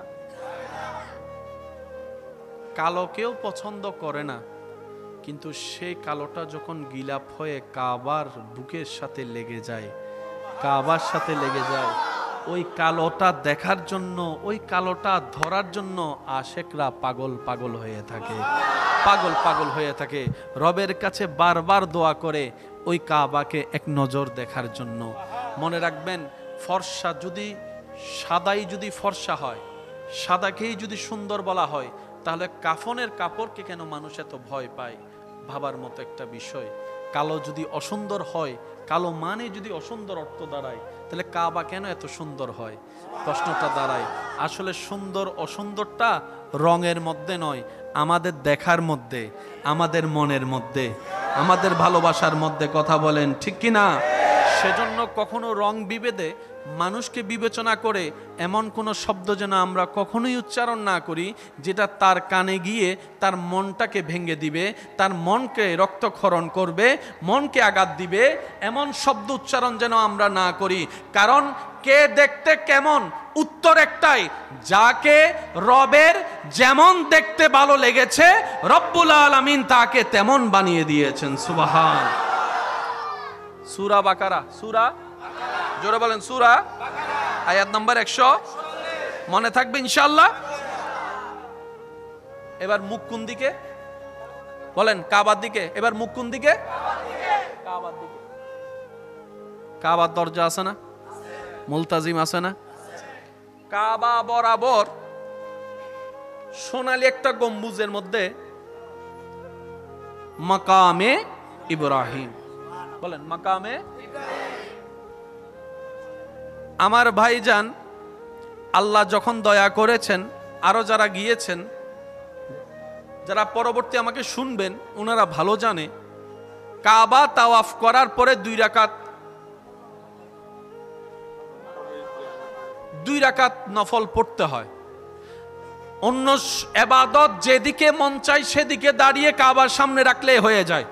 কালো কেউ পছন্দ করে না, কিন্তু সেই কালোটা যখন গিলাপ হয়ে কাবার বুকের সাথে লেগে যায়, কাবার সাথে লেগে যায়, ওই কালোটা দেখার জন্য, ওই কালোটা ধরার জন্য আশেকরা পাগল পাগল হয়ে থাকে, পাগল পাগল হয়ে থাকে। রবের কাছে বারবার দোয়া করে ওই কাবাকে এক নজর দেখার জন্য। মনে রাখবেন, ফর্সা যদি সাদাই যদি ফর্সা হয়, সাদাকেই যদি সুন্দর বলা হয়, তাহলে কাফনের কাপড়কে কেন মানুষ এত ভয় পায়? ভাবার মতো একটা বিষয়। কালো যদি অসুন্দর হয়, কালো মানে যদি অসুন্দর অর্থ দাঁড়ায়, তাহলে কাবা কেন এত সুন্দর হয়? প্রশ্নটা দাঁড়ায়। আসলে সুন্দর অসুন্দরটা রঙের মধ্যে নয়, আমাদের দেখার মধ্যে, আমাদের মনের মধ্যে, আমাদের ভালোবাসার মধ্যে। কথা বলেন ঠিক কি না? সেজন্য কখনো রং বিভেদে মানুষকে বিবেচনা করে এমন কোনো শব্দ যেন আমরা কখনোই উচ্চারণ না করি যেটা তার কানে গিয়ে তার মনটাকে ভেঙে দিবে, তার মনকে রক্তক্ষরণ করবে, মনকে আঘাত দিবে। এমন শব্দ উচ্চারণ যেন আমরা না করি। কারণ কে দেখতে কেমন, উত্তর একটাই, যাকে রবের যেমন দেখতে ভালো লেগেছে রব্বুল আলামিন তাকে তেমন বানিয়ে দিয়েছেন। সুবহান। সূরা বাকারা, সূরা, জোরে বলেন, সূরা আয়াত নাম্বার 100, মনে থাকবে ইনশাআল্লাহ। এবার মুখ কোন দিকে? বলেন কাবার দিকে। এবার মুখ কোন দিকে? কাবার দিকে। কাবার দরজা আছে না? মুলতাজিম আছে না? কাবা বরাবর সোনালী একটা গম্বুজের মধ্যে মাকামে ইব্রাহিম। বলেন মাকামে। আমার ভাইজান, আল্লাহ যখন দয়া করেছেন, আরো যারা গিয়েছেন, যারা পরবর্তী আমাকে শুনবেন, ওনারা ভালো জানে, কাবা তাওয়াফ করার পরে 2 রাকাত নফল পড়তে হয়। অন্য ইবাদত যেদিকে মন চায় সেদিকে দাঁড়িয়ে কাবার সামনে রাখলে হয়ে যায়,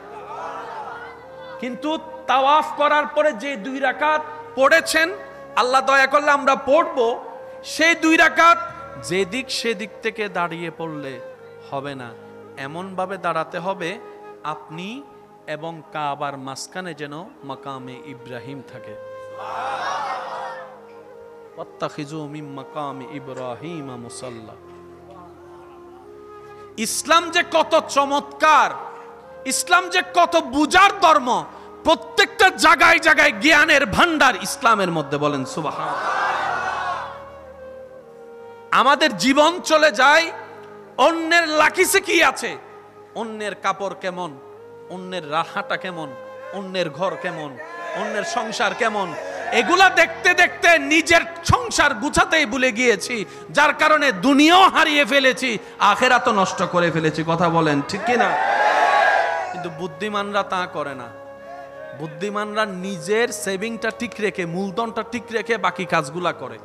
কিন্তু তাওয়াফ করার পরে যে 2 রাকাত পড়েছেন, আল্লাহ দয়া করলে আমরা পড়বো, সেই 2 রাকাত যেদিক সেদিক থেকে দাঁড়িয়ে পড়লে হবে না। এমন ভাবে দাঁড়াতে হবে আপনি এবং কাবার মাঝখানে যেন মাকামে ইব্রাহিম থাকে। ওয়াত্তাখিযু মিন মাকামি ইব্রাহিম মুসাল্লা। ইসলাম যে কত চমৎকার, ইসলাম যে কত বুঝার ধর্ম, প্রত্যেকটা জায়গায় জায়গায় জ্ঞানের ভান্ডার ইসলামের মধ্যে। বলেন সুবহানাল্লাহ। আমাদের জীবন চলে যায় অন্যের লাকিসে কি আছে, অন্যের কাপড় কেমন, অন্যের রাহাটা কেমন, অন্যের ঘর কেমন, অন্যের সংসার কেমন, এগুলা দেখতে দেখতে নিজের সংসার গুছাতেই ভুলে গিয়েছি, যার কারণে দুনিয়াও হারিয়ে ফেলেছি, আখিরাতও নষ্ট করে ফেলেছি। কথা বলেন ঠিক কি না? কিন্তু বুদ্ধিমানরা তা করে না। বুদ্ধিমানরা নিজের সেভিংটা ঠিক রেখে, মূলধনটা ঠিক রেখে বাকি কাজগুলা করে।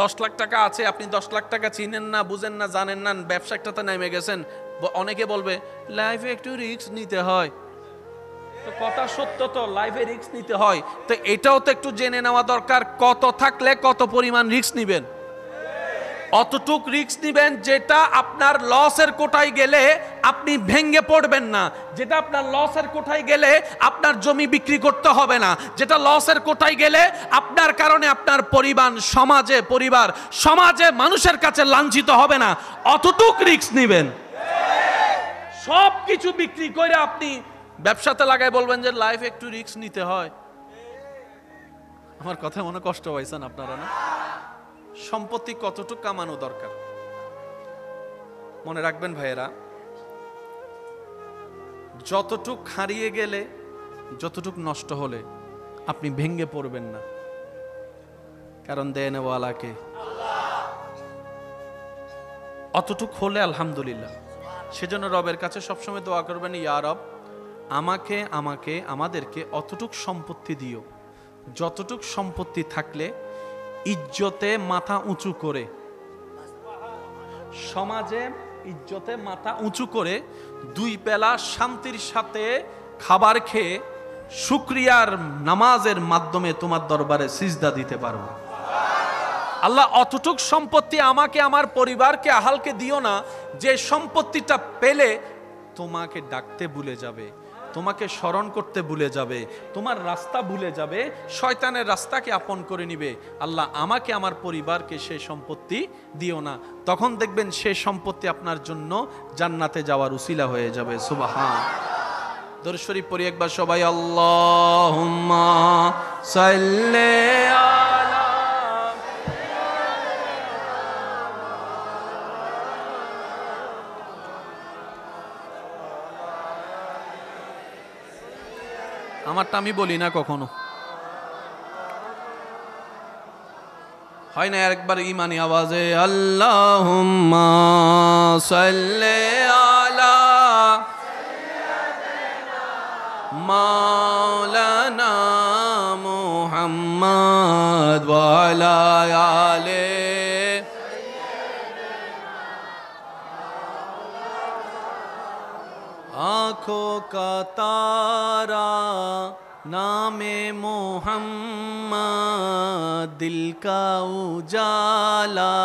10 লাখ টাকা আছে, আপনি 10 লাখ টাকা চিনেন না, বুঝেন না, জানেন না, ব্যবসা একটাতে নেমে গেছেন। অনেকে বলবে লাইফে একটু রিস্ক নিতে হয়। তো কথা সত্য, তো লাইফে রিস্ক নিতে হয়, তো এটাও তো একটু জেনে নেওয়া দরকার, কত থাকলে কত পরিমাণ রিস্ক নিবেন। অতটুক রিস্ক নিবেন যেটা আপনার লসের কোটায় গেলে আপনি ভেঙে পড়বেন না, যেটা আপনার লসের কোটায় গেলে আপনার জমি বিক্রি করতে হবে না, যেটা লসের কোটায় গেলে আপনার কারণে আপনার পরিবার সমাজে মানুষের কাছে লাঞ্ছিত হবে না, অতটুক রিস্ক নিবেন। সব কিছু বিক্রি করে আপনি ব্যবসাতে লাগাই বলবেন যে লাইফে একটু রিস্ক নিতে হয়। আমার কথা মনে কষ্ট পাইছেন আপনারা না? সম্পত্তি কতটুকু কামানো দরকার মনে রাখবেন ভাইয়েরা। যতটুক হারিয়ে গেলে, যতটুক নষ্ট হলে আপনি ভেঙে পড়বেন না, কারণ দেনওয়ালাকে। অতটুক হলে আলহামদুলিল্লাহ। সেজন্য রবের কাছে সবসময় দোয়া করবেন, ইয়া রব আমাদেরকে অতটুক সম্পত্তি দিও, যতটুক সম্পত্তি থাকলে ইজ্জতে মাথা উঁচু করে, সমাজে ইজ্জতে মাথা উঁচু করে 2 বেলা শান্তির সাথে খাবার খেয়ে শুকরিয়ার নামাজের মাধ্যমে তোমার দরবারে সিজদা দিতে পারবো। আল্লাহ অতটুক সম্পত্তি আমাকে, আমার পরিবারকে, আহালকে দিও না যে সম্পত্তিটা পেলে তোমাকে ডাকতে ভুলে যাবে, তোমাকে স্মরণ করতে ভুলে যাবে, তোমার রাস্তা ভুলে যাবে, শয়তানের রাস্তাকে আপন করে নিবে। আল্লাহ আমাকে, আমার পরিবারকে সেই সম্পত্তি দিও না। তখন দেখবেন সেই সম্পত্তি আপনার জন্য জান্নাতে যাওয়ার উসিলা হয়ে যাবে। সুবহান। দরুদ শরীফ পড়ি একবার সবাই, আল্লাহুম্মা সাল্লি আলা। আমারটা আমি বলি না কখনো, হয় না? একবার ইমানি আওয়াজে আল্লাহুম্মা সাল্লি আলা মাওলানা মুহাম্মদ ওয়া আলা আলি आँखों का तारा नामे मोहम्मद, दिल का उजाला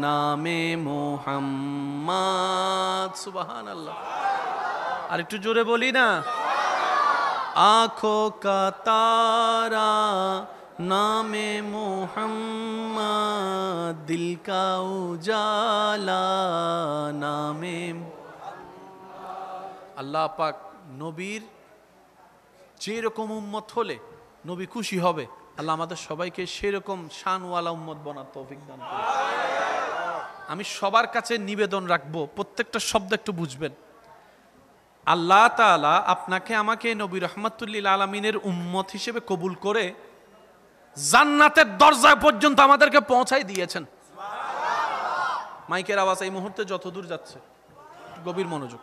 नामे मोहम्मद। सुबहान अल्लाह। আর একটু জোরে বলি না? आँखों का तारा नामे मोहम्मद, दिल का उजाला नामे। আল্লাহ পাক নবীর যেরকম উম্মত হলে নবী খুশি হবে, আল্লাহ আমাদের সবাইকে সেরকম শানওয়ালা উম্মত বানার তৌফিক দান করুন। আমি সবার কাছে নিবেদন রাখবো, প্রত্যেকটা শব্দ একটু বুঝবেন। আল্লাহ তাআলা আপনাকে আমাকে নবী রাহমাতুল লিল আলামিনের উম্মত হিসেবে কবুল করে জান্নাতের দরজা পর্যন্ত আমাদেরকে পৌঁছাই দিয়েছেন। মাইকের আওয়াজ এই মুহূর্তে যতদূর যাচ্ছে গভীর মনোযোগ।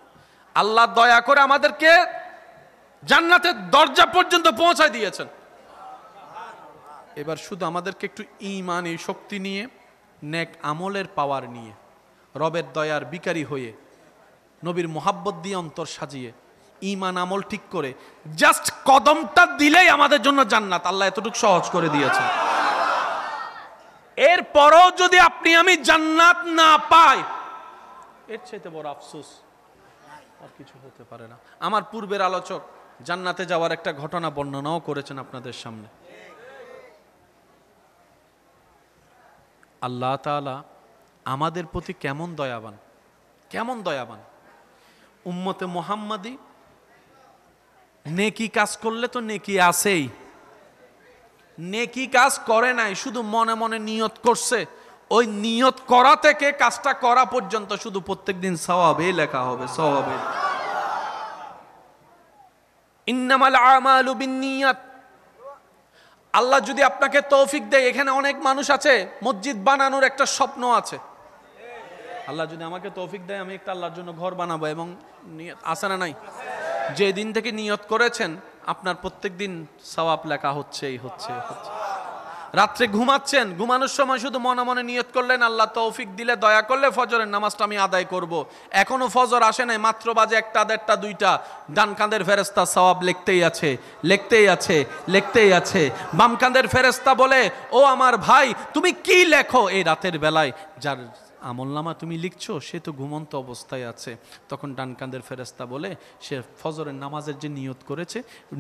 আল্লাহ দয়া করে আমাদেরকে জান্নাতের দরজা পর্যন্ত পৌঁছায় দিয়েছেন। এবার শুধু আমাদেরকে একটু ঈমানি শক্তি নিয়ে, নেক আমলের পাওয়ার নিয়ে, রবের দয়ার বিকারী হয়ে, নবীর মোহাব্বত দিয়ে অন্তর সাজিয়ে, ঈমান আমল ঠিক করে জাস্ট কদমটা দিলেই আমাদের জন্য জান্নাত। আল্লাহ এতটুকু সহজ করে দিয়েছেন। এরপরও যদি আপনি আমি জান্নাত না পাই, এর চাইতে বড় আফসোস আর কিছু হতে পারে না। আমার পূর্বের আলোচক জান্নাতে যাওয়ার একটা ঘটনা বর্ণনাও করেছেন আপনাদের সামনে। আল্লাহ তাআলা আমাদের প্রতি কেমন দয়াবান, কেমন দয়াবান। উম্মতে মুহাম্মাদি নেকি কাজ করলে তো নেকি আছেই, নেকি কাজ করে নাই, শুধু মনে মনে নিয়ত করছে ওই নিয়ত করা থেকে কাজটা করা পর্যন্ত শুধু প্রত্যেকদিন সওয়াবে লেখা হবে, সওয়াবে। ইন্নামাল আমালু বিন্নিয়াত। আল্লাহ যদি আপনাকে তৌফিক দেয়, এখানে অনেক মানুষ আছে মসজিদ বানানোর একটা স্বপ্ন আছে, আল্লাহ যদি আমাকে তৌফিক দেয় আমি একটা আল্লাহর জন্য ঘর বানাবো, এবং নিয়ত আছে না নাই? যে দিন থেকে নিয়ত করেছেন আপনার প্রত্যেকদিন সওয়াব লেখা হচ্ছেই হচ্ছে। রাত্রে ঘুমাচ্ছেন, ঘুমানোর সময় শুধু মনে মনে নিয়ত করলেন আল্লাহ তৌফিক দিলে দয়া করলে ফজরের নামাজটা আমি আদায় করব। এখনো ফজর আসে নাই, মাত্র বাজে 1টা 1:30 2টা, ডান কাঁধের ফেরেশতা সওয়াব লিখতেই আছে, লিখতেই আছে, লিখতেই আছে। বাম কাঁধের ফেরেশতা বলে, ও আমার ভাই তুমি কি লেখো এই রাতের বেলায়? যার আমলনামা তুমি লিখছো সে তো ঘুমন্ত অবস্থায় আছে। তখন ডান কাঁধের ফেরেশতা বলে, সে ফজরের নামাজের যে নিয়ত করেছে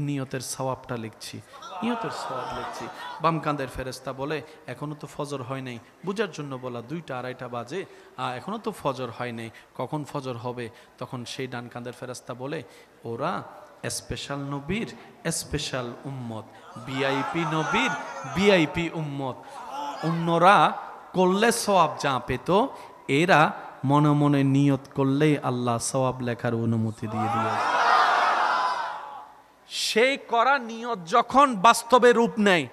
নিয়তের সওয়াবটা লিখছি, নিয়তের সওয়াব লিখছি। বাম কাঁধের ফেরেশতা বলে, এখনো তো ফজর হয় নাই, বুঝার জন্য বলা 2টা 2:30 বাজে, এখনো তো ফজর হয় নাই, কখন ফজর হবে? তখন সেই ডান কাঁধের ফেরেশতা বলে, ওরা স্পেশাল নবীর স্পেশাল উম্মত, ভিআইপি নবীর ভিআইপি উম্মত, অন্যরা করলে সওয়াব যা পেত, এরা মনে মনে নিয়ত করলেই আল্লাহ সওয়াব লেখার অনুমতি দিয়ে দিয়েছে। সেই করা নিয়ত যখন বাস্তবে রূপ নেয়,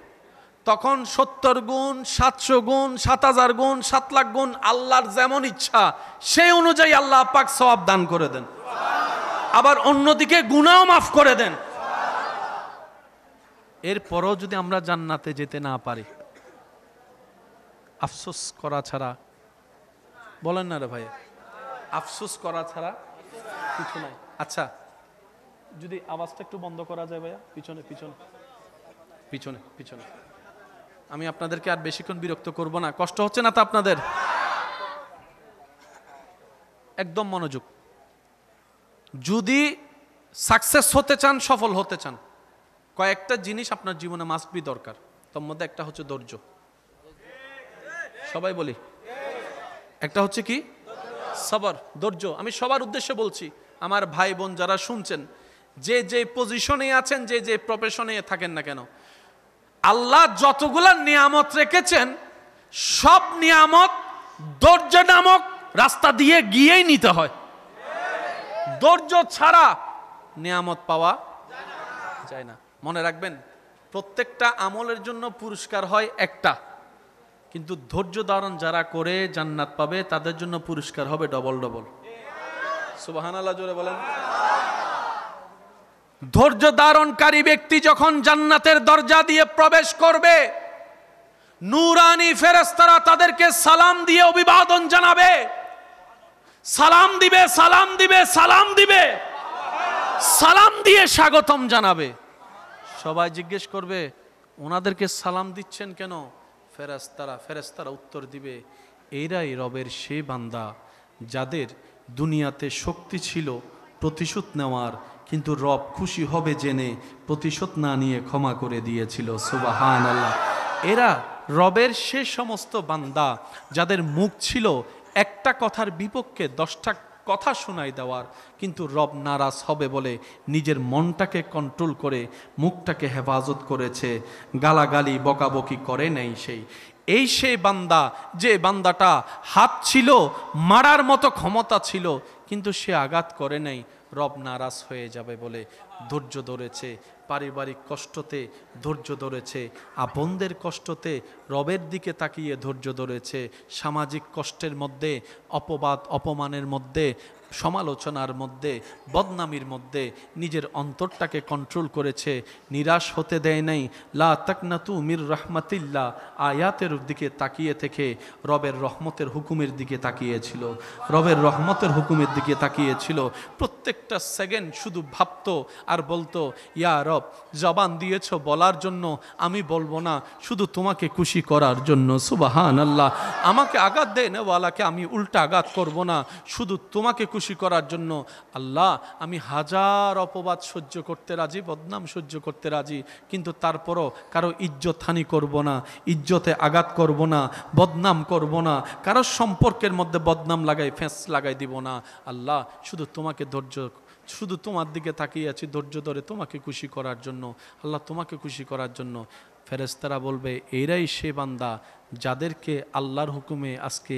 তখন 70 গুণ, 700 গুণ, 7000 গুণ, 7 লাখ গুণ, আল্লাহর যেমন ইচ্ছা সেই অনুযায়ী আল্লাহ পাক সওয়াব দান করে দেন, আবার অন্যদিকে গুনাহও মাফ করে দেন। এরপরও যদি আমরা জান্নাতে যেতে না পারি, আফসোস করা ছাড়া, বলেন না রে ভাই, আফসোস করা ছাড়া কিছু নাই। আচ্ছা, যদি আওয়াজটা একটু বন্ধ করা যায় ভাইয়া, পিছনে পিছনে পিছনে পিছনে। আমি আপনাদেরকে আর বেশিক্ষণ বিরক্ত করব না, কষ্ট হচ্ছে না তো আপনাদের? একদম মনোযোগ। যদি সাকসেস হতে চান, সফল হতে চান, কয়েকটা জিনিস আপনার জীবনে মাস্ট বি দরকার। তার মধ্যে একটা হচ্ছে ধৈর্য। সবাই বলি, একটা হচ্ছে কি? সবর, ধৈর্য। আমি সবার উদ্দেশ্যে বলছি, আমার ভাই বোন যারা শুনছেন, যে যে পজিশনে আছেন, যে যে প্রফেশনে থাকেন না কেন, আল্লাহ যতগুলা নিয়ামত রেখেছেন সব নিয়ামত ধৈর্য নামক রাস্তা দিয়ে গিয়েই নিতে হয়। ধৈর্য ছাড়া নিয়ামত পাওয়া যায় না। মনে রাখবেন, প্রত্যেকটা আমলের জন্য পুরস্কার হয় একটা, কিন্তু ধৈর্য ধারণ যারা করে জান্নাত পাবে তাদের জন্য পুরস্কার হবে ডবল ডবল। সুবহানাল্লাহ, জোরে বলেন। ধৈর্য ধারণকারী ব্যক্তি যখন জান্নাতের দরজা দিয়ে প্রবেশ করবে, নূরানি ফেরেশতারা তাদেরকে সালাম দিয়ে অভিবাদন জানাবে, সালাম দিবে, সালাম দিবে, সালাম দিবে, সালাম দিয়ে স্বাগতম জানাবে। সবাই জিজ্ঞেস করবে, ওনাদেরকে সালাম দিচ্ছেন কেন? ফেরেশতারা উত্তর দিবে, এরাই রবের সেই বান্দা যাদের দুনিয়াতে শক্তি ছিল প্রতিশোধ নেওয়ার, কিন্তু রব খুশি হবে জেনে প্রতিশোধ না নিয়ে ক্ষমা করে দিয়েছিল। সুবহানাল্লাহ। এরা রবের সে সমস্ত বান্দা যাদের মুখ ছিল একটা কথার বিপক্ষে 10টা কথা শোনাই দেওয়ার, কিন্তু রব নারাজ হবে বলে নিজের মনটাকে কন্ট্রোল করে মুখটাকে হেফাজত করেছে, গালাগালি বকাবকি করে নেই। সেই বান্দা, যে বান্দাটা হাত ছিল, মারার মতো ক্ষমতা ছিল, কিন্তু সে আঘাত করে নাই, রব নারাজ হয়ে যাবে বলে ধৈর্য ধরেছে। পারিবারিক কষ্টতে ধৈর্য ধরেছে, আপনদের কষ্টতে রবের দিকে তাকিয়ে ধৈর্য ধরেছে, সামাজিক কষ্টের মধ্যে, অপবাদ অপমানের মধ্যে, সমালোচনার মধ্যে, বদনামির মধ্যে নিজের অন্তরটাকে কন্ট্রোল করেছে, নিরাশ হতে দেয় নাই। লা তাকনাতু মির রাহমাতিল্লাহ আয়াতের দিকে তাকিয়ে থেকে রবের রহমতের হুকুমের দিকে তাকিয়েছিল, রবের রহমতের হুকুমের দিকে তাকিয়েছিল। প্রত্যেকটা সেকেন্ড শুধু ভাবতো আর বলতো, ইয়া রব, জবান দিয়েছ বলার জন্য, আমি বলবো না, শুধু তোমাকে খুশি করার জন্য। সুবহানাল্লাহ। আমাকে আঘাত দেয় নেওয়ালাকে আমি উল্টা আঘাত করব না, শুধু তোমাকে খুশি করার জন্য। আল্লাহ, আমি হাজার অপবাদ সহ্য করতে রাজি, বদনাম সহ্য করতে রাজি, কিন্তু তারপরও কারো ইজ্জত হানি করব না, ইজ্জতে আঘাত করব না, বদনাম করব না, কারো সম্পর্কের মধ্যে বদনাম লাগাই ফেঁস লাগাই দিব না। আল্লাহ, শুধু তোমাকে শুধু তোমার দিকে তাকিয়ে আছি ধৈর্য ধরে তোমাকে খুশি করার জন্য। আল্লাহ, তোমাকে খুশি করার জন্য। ফেরেশতারা বলবে, এরাই সে বান্দা যাদেরকে আল্লাহর হুকুমে আজকে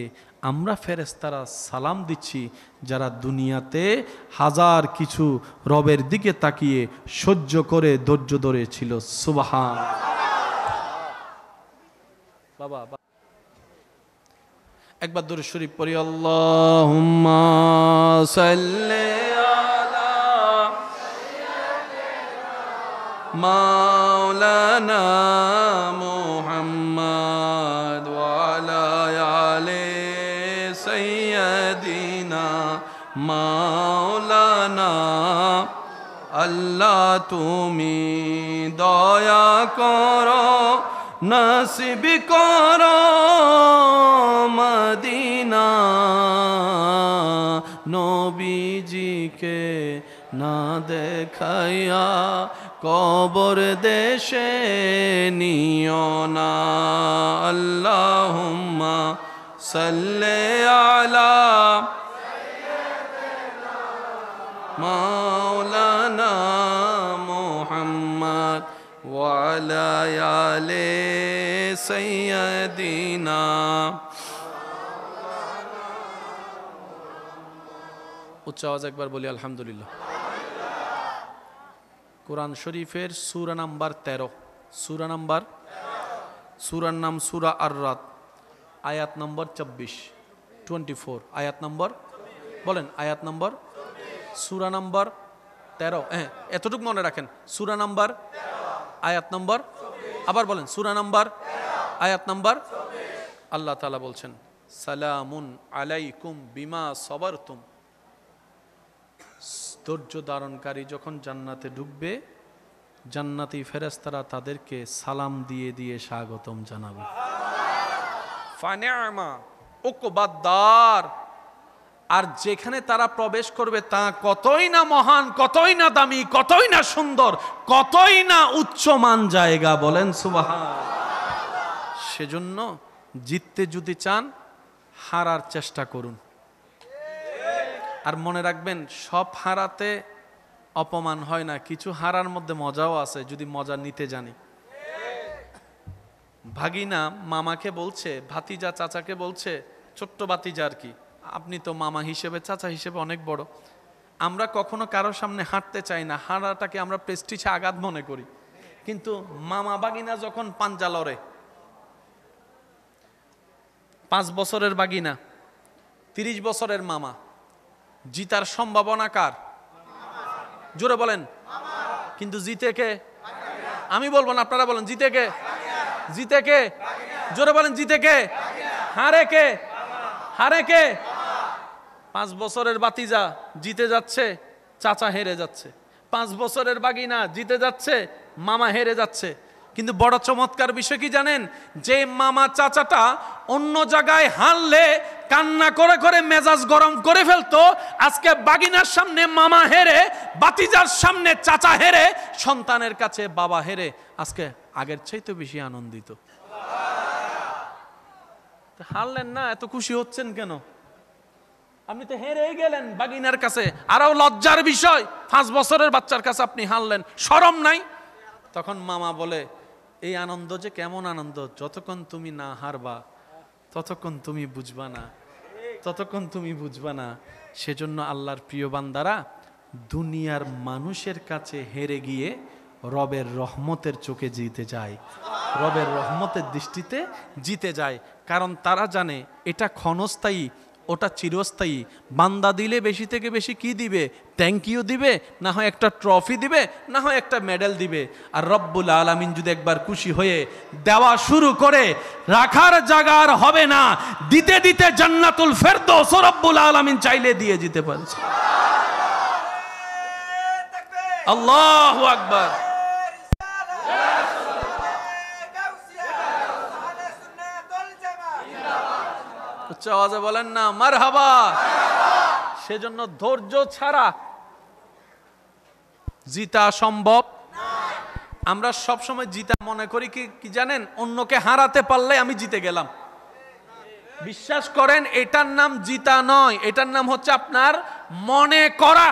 আমরা ফেরেশতারা সালাম দিচ্ছি, যারা দুনিয়াতে হাজার কিছু রবের দিকে তাকিয়ে সহ্য করে ধৈর্য ধরে ছিল। সুবহান। বাবা একবার দরুদ শরীফ পড়ি। আল্লাহুম্মা সাল্লি আলা মাওলানা মুহাম্মদ ওয়া আলা আলি সাইয়্যিদিনা মাওলানা। আল্লাহ তুমি দয়া করো, নসিব করো মদিনা, নবীজিকে না দেখাইয়া কবর দেশে নিও না। আল্লাহুম্মা সাল্লি আলা মাওলানা মুহাম্মদ ওয়া আলা আলি সাইয়্যিদিনা। উচ্চ আওয়াজ একবার বলি আলহামদুলিল্লাহ। কোরআন শরীফের সূরা নাম্বার 13, সূরা নাম্বার, সূরার নাম সূরা আর-রাদ, আয়াত নম্বর 24, আয়াত নম্বর বলেন, আয়াত নম্বর, সূরা নাম্বার 13। হ্যাঁ, এতটুকু মনে রাখেন, সূরা নাম্বার, আয়াত নম্বর, আবার বলেন সূরা নাম্বার, আয়াত নম্বর। আল্লাহ তাআলা বলছেন সালামুন আলাইকুম বিমা সাবারতুম। ধৈর্য ধারণকারী যখন জান্নাতে ঢুকবে, জান্নাতি ফেরেশতারা তাদেরকে সালাম দিয়ে দিয়ে স্বাগতম জানাবে। ফানিআমা উকবাদ-দার। আর যেখানে তারা প্রবেশ করবে তা কতই না মহান, কতই না দামি, কতই না সুন্দর, কতই না উচ্চমান জায়গা। বলেন সুবহান। সেজন্য জিততে যদি চান হারার চেষ্টা করুন। আর মনে রাখবেন, সব হারাতে অপমান হয় না, কিছু হারার মধ্যে মজাও আছে যদি মজা নিতে জানি। ভাগিনা মামাকে বলছে, ভাতিজা চাচাকে বলছে, ছোট্ট ভাতিজা আর কি, আপনি তো মামা হিসেবে, চাচা হিসেবে অনেক বড়, আমরা কখনো কারো সামনে হাঁটতে চাই না, হাঁটাটাকে আমরা প্রেস্টিজে আঘাত মনে করি। কিন্তু মামা ভাগিনা যখন পাঞ্জা লড়ে, 5 বছরের ভাগিনা 30 বছরের মামা, জিতার সম্ভাবনা কার? জোরে বলেন। কিন্তু জিতে কে? আমি বলবো না, আপনারা বলেন জিতে কে? জিতে কে? জোরে বলেন জিতে কে? হারে কে? হারে কে? 5 বছরের ভাতিজা জিতে যাচ্ছে, চাচা হেরে যাচ্ছে। 5 বছরের ভাগিনা জিতে যাচ্ছে, মামা হেরে যাচ্ছে। কিন্তু বড় চমৎকার বিষয় কি জানেন? যে মামা চাচাটা অন্য জায়গায় হারলে কান্না করে করে মেজাজ গরম করে ফেলতো, আজকে ভাগিনার সামনে মামা হেরে, ভাতিজার সামনে চাচা হেরে, সন্তানের কাছে বাবা হেরে, আজকে আগের চাইতে বেশি আনন্দিত। হারলেন না, এত খুশি হচ্ছেন কেন? আপনি তো হেরেই গেলেন ভাগিনার কাছে। আরো লজ্জার বিষয়, 5 বছরের বাচ্চার কাছে আপনি হারলেন, শরম নাই? তখন মামা বলে, এই আনন্দ যে কেমন আনন্দ, যতক্ষণ তুমি না হারবা ততক্ষণ তুমি বুঝবা না, ততক্ষণ তুমি বুঝবা না। সেজন্য আল্লাহর প্রিয় বান্দারা দুনিয়ার মানুষের কাছে হেরে গিয়ে রবের রহমতের চোখে জিতে যায়, রবের রহমতের দৃষ্টিতে জিতে যায়। কারণ তারা জানে এটা ক্ষণস্থায়ী, ওটা চিরস্থায়ী। বান্দা দিলে বেশি থেকে বেশি কি দিবে? থ্যাংক ইউ দিবে, না হয় একটা ট্রফি দিবে, না হয় একটা মেডেল দিবে। আর রব্বুল আলামিন যদি একবার খুশি হয়ে দেওয়া শুরু করে, রাখার জায়গা আর হবে না, দিতে দিতে জান্নাতুল ফেরদৌস রব্বুল আলামিন চাইলে দিয়ে দিতে পারে। আল্লাহু আকবার। উচ্চ আওয়াজে বলেন না মারহাবা। সেজন্য ধৈর্য ছাড়া জিতা সম্ভব। আমরা সব সময় জিতা মনে করি কি জানেন? অন্যকে হারাতে পারলে আমি জিতে গেলাম। বিশ্বাস করেন, এটার নাম জিতা নয়, এটার নাম হচ্ছে আপনার মনে করা।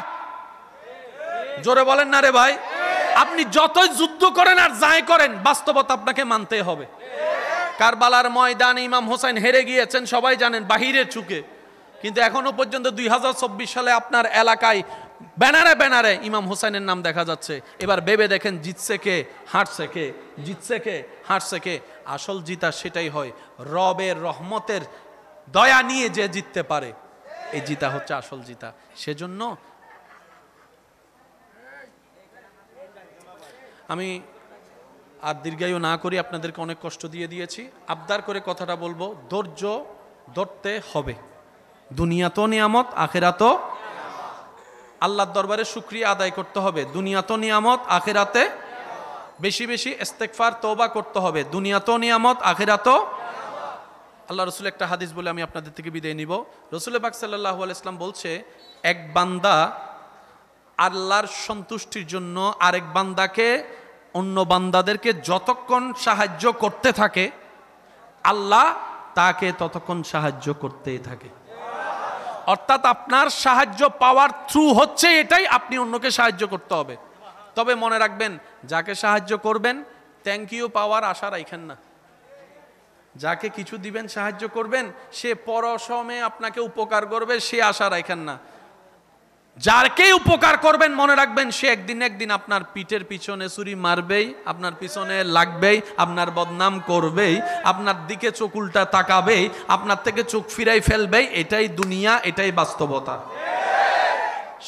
জোরে বলেন না রে ভাই। আপনি যতই যুদ্ধ করেন আর যাই করেন, বাস্তবতা আপনাকে মানতে হবে। কারবালার ময়দানে ইমাম হোসেন হেরে গিয়েছেন সবাই জানেন, বাহিরের চুকে, কিন্তু এখনো পর্যন্ত 2024 সালে আপনার এলাকায় ব্যানারে ব্যানারে ইমাম হোসেনের নাম দেখা যাচ্ছে। এবার ভেবে দেখেন, জিতছে কে, হারছে কে, জিতছে কে, হারছে কে। আসল জিতা সেটাই হয়, রবের রহমতের দয়া নিয়ে যে জিততে পারে, এই জিতা হচ্ছে আসল জিতা। সেজন্য আমি আর দীর্ঘায়ু না করি, আপনাদেরকে অনেক কষ্ট দিয়ে দিয়েছি। আবদার করে কথাটা বলবো, ধৈর্য ধরতে হবে। দুনিয়া তো নিয়ামত, আখেরাতও। আল্লাহর দরবারে শুকরিয়া আদায় করতে হবে। দুনিয়া তো নিয়ামত, আখেরাতে বেশি বেশি ইস্তেগফার তওবা করতে হবে। দুনিয়া তো নিয়ামত, আখেরাতও। আল্লাহ রসুল একটা হাদিস বলে আমি আপনাদের থেকে বিদায় নিব। রসুল পাক সাল্লাল্লাহু আলাইহি ওয়াসাল্লাম বলছে, এক বান্দা আল্লাহর সন্তুষ্টির জন্য আরেক বান্দাকে, অন্য বান্দাদেরকে যতক্ষণ সাহায্য করতে থাকে, আল্লাহ তাকে ততক্ষণ সাহায্য করতেই থাকে। অর্থাৎ আপনার সাহায্য পাওয়ার থ্রু হচ্ছে এটাই, আপনি অন্যকে সাহায্য করতে হবে। তবে মনে রাখবেন, যাকে সাহায্য করবেন থ্যাংক ইউ পাওয়ার আশা রাখেন না। যাকে কিছু দিবেন, সাহায্য করবেন, সে পরসময়ে আপনাকে উপকার করবে, সে আশা রাখেন না। যারকে উপকার করবেন মনে রাখবেন, সে একদিন একদিন আপনার পিঠের পিছনে ছুরি মারবেই, আপনার পিছনে লাগবেই, আপনার বদনাম করবেই, আপনার দিকে চোখ উল্টা তাকাবেই, আপনার থেকে চোখ ফিরাই ফেলবেই। এটাই দুনিয়া, এটাই বাস্তবতা।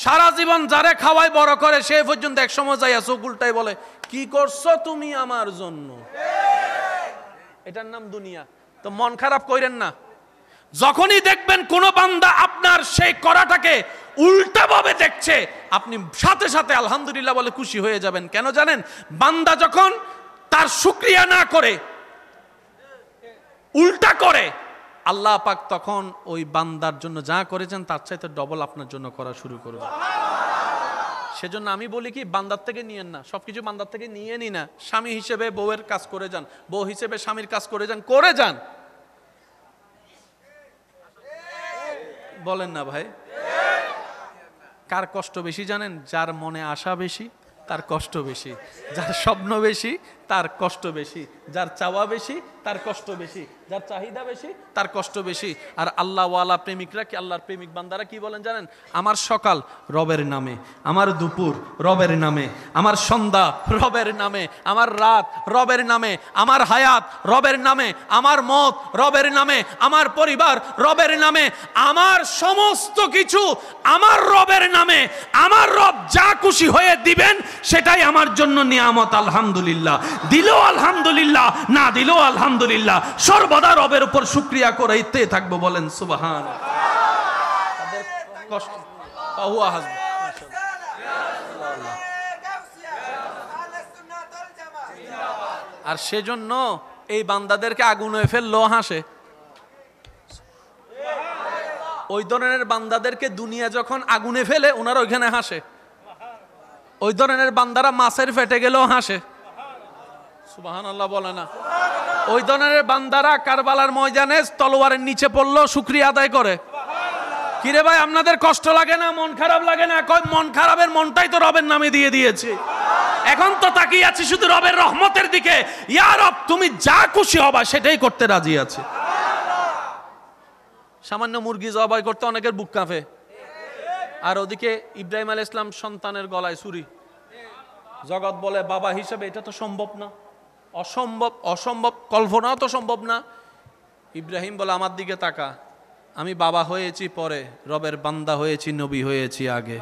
সারা জীবন যারে খাওয়াই বড় করে, সে পর্যন্ত এক সময় যাইয়া চোখ উল্টাই বলে, কি করছো তুমি আমার জন্য। এটার নাম দুনিয়া। তো মন খারাপ কইরেন না। যখনই দেখবেন কোন বান্দা আপনার সেই করাটাকে উল্টা ভাবে দেখছে, আপনি সাথে সাথে আলহামদুলিল্লাহ বলে খুশি হয়ে যাবেন। কেন জানেন? বান্দা যখন তার শুকরিয়া না করে, উল্টা করে, আল্লাহ পাক তখন ওই বান্দার জন্য যা করেছেন তার চাইতে ডবল আপনার জন্য করা শুরু করবে। সেজন্য আমি বলি কি, বান্দার থেকে নিয়েন না, সবকিছু বান্দার থেকে নিয়ে নি না। স্বামী হিসেবে বউয়ের কাজ করে যান, বউ হিসেবে স্বামীর কাজ করে যান, করে যান। বলেন না ভাই? কার কষ্ট বেশি জানেন? যার মনে আশা বেশি তার কষ্ট বেশি, যার স্বপ্ন বেশি তার কষ্ট বেশি, যার চাওয়া বেশি তার কষ্ট বেশি, যার চাহিদা বেশি তার কষ্ট বেশি। আর আল্লাহওয়ালা প্রেমিকরা কি, আল্লাহর প্রেমিক বান্দারা কি বলেন জানেন? আমার সকাল রবের নামে, আমার দুপুর রবের নামে, আমার সন্ধ্যা রবের নামে, আমার রাত রবের নামে, আমার হায়াত রবের নামে, আমার মত রবের নামে, আমার পরিবার রবের নামে, আমার সমস্ত কিছু আমার রবের নামে। আমার রব যা খুশি হয়ে দিবেন সেটাই আমার জন্য নিয়ামত। আলহামদুলিল্লাহ, দিলেও আলহামদুলিল্লাহ, না দিলেও আলহামদুলিল্লাহ, সর্বদা রবের উপর শুকরিয়া করাইতে থাকবো। বলেন সুবহান। আর সেজন্য এই বান্দাদেরকে আগুনে ফেললো হাসে। ওই ধরনের বান্দাদেরকে দুনিয়া যখন আগুনে ফেলে, ওনারা ওইখানে হাসে। ওই ধরনের বান্দারা মাছের পেটে গেলেও হাসে। সুবহানাল্লাহ বলে না? ওই ধরনের বান্দারা কারবালার ময়দানে তলোয়ারের নিচে পড়লো, শুকরিয়া আদায় করে। কিরে ভাই, আপনাদের কষ্ট লাগে না? মন খারাপ লাগে না? কই, মন খারাপের মনটাই তো রবের নামে দিয়ে দিয়েছি। এখন তো তাকিয়ে আছি শুধু রবের রহমতের দিকে। ইয়া রব, তুমি যা খুশি হবা সেটাই করতে রাজি আছে। সামান্য মুরগি জবাই করতে অনেকের বুক কাঁপে, আর ওদিকে ইব্রাহিম আলাইহিস সালাম সন্তানের গলায় ছুরি। জগৎ বলে বাবা হিসেবে এটা তো সম্ভব না, অসম্ভব, অসম্ভব, কল্পনাও তো সম্ভব না। ইব্রাহিম বলে, আমার দিকে তাকা, আমি বাবা হয়েছি পরে, রবের বান্দা হয়েছি, নবী হয়েছি আগে।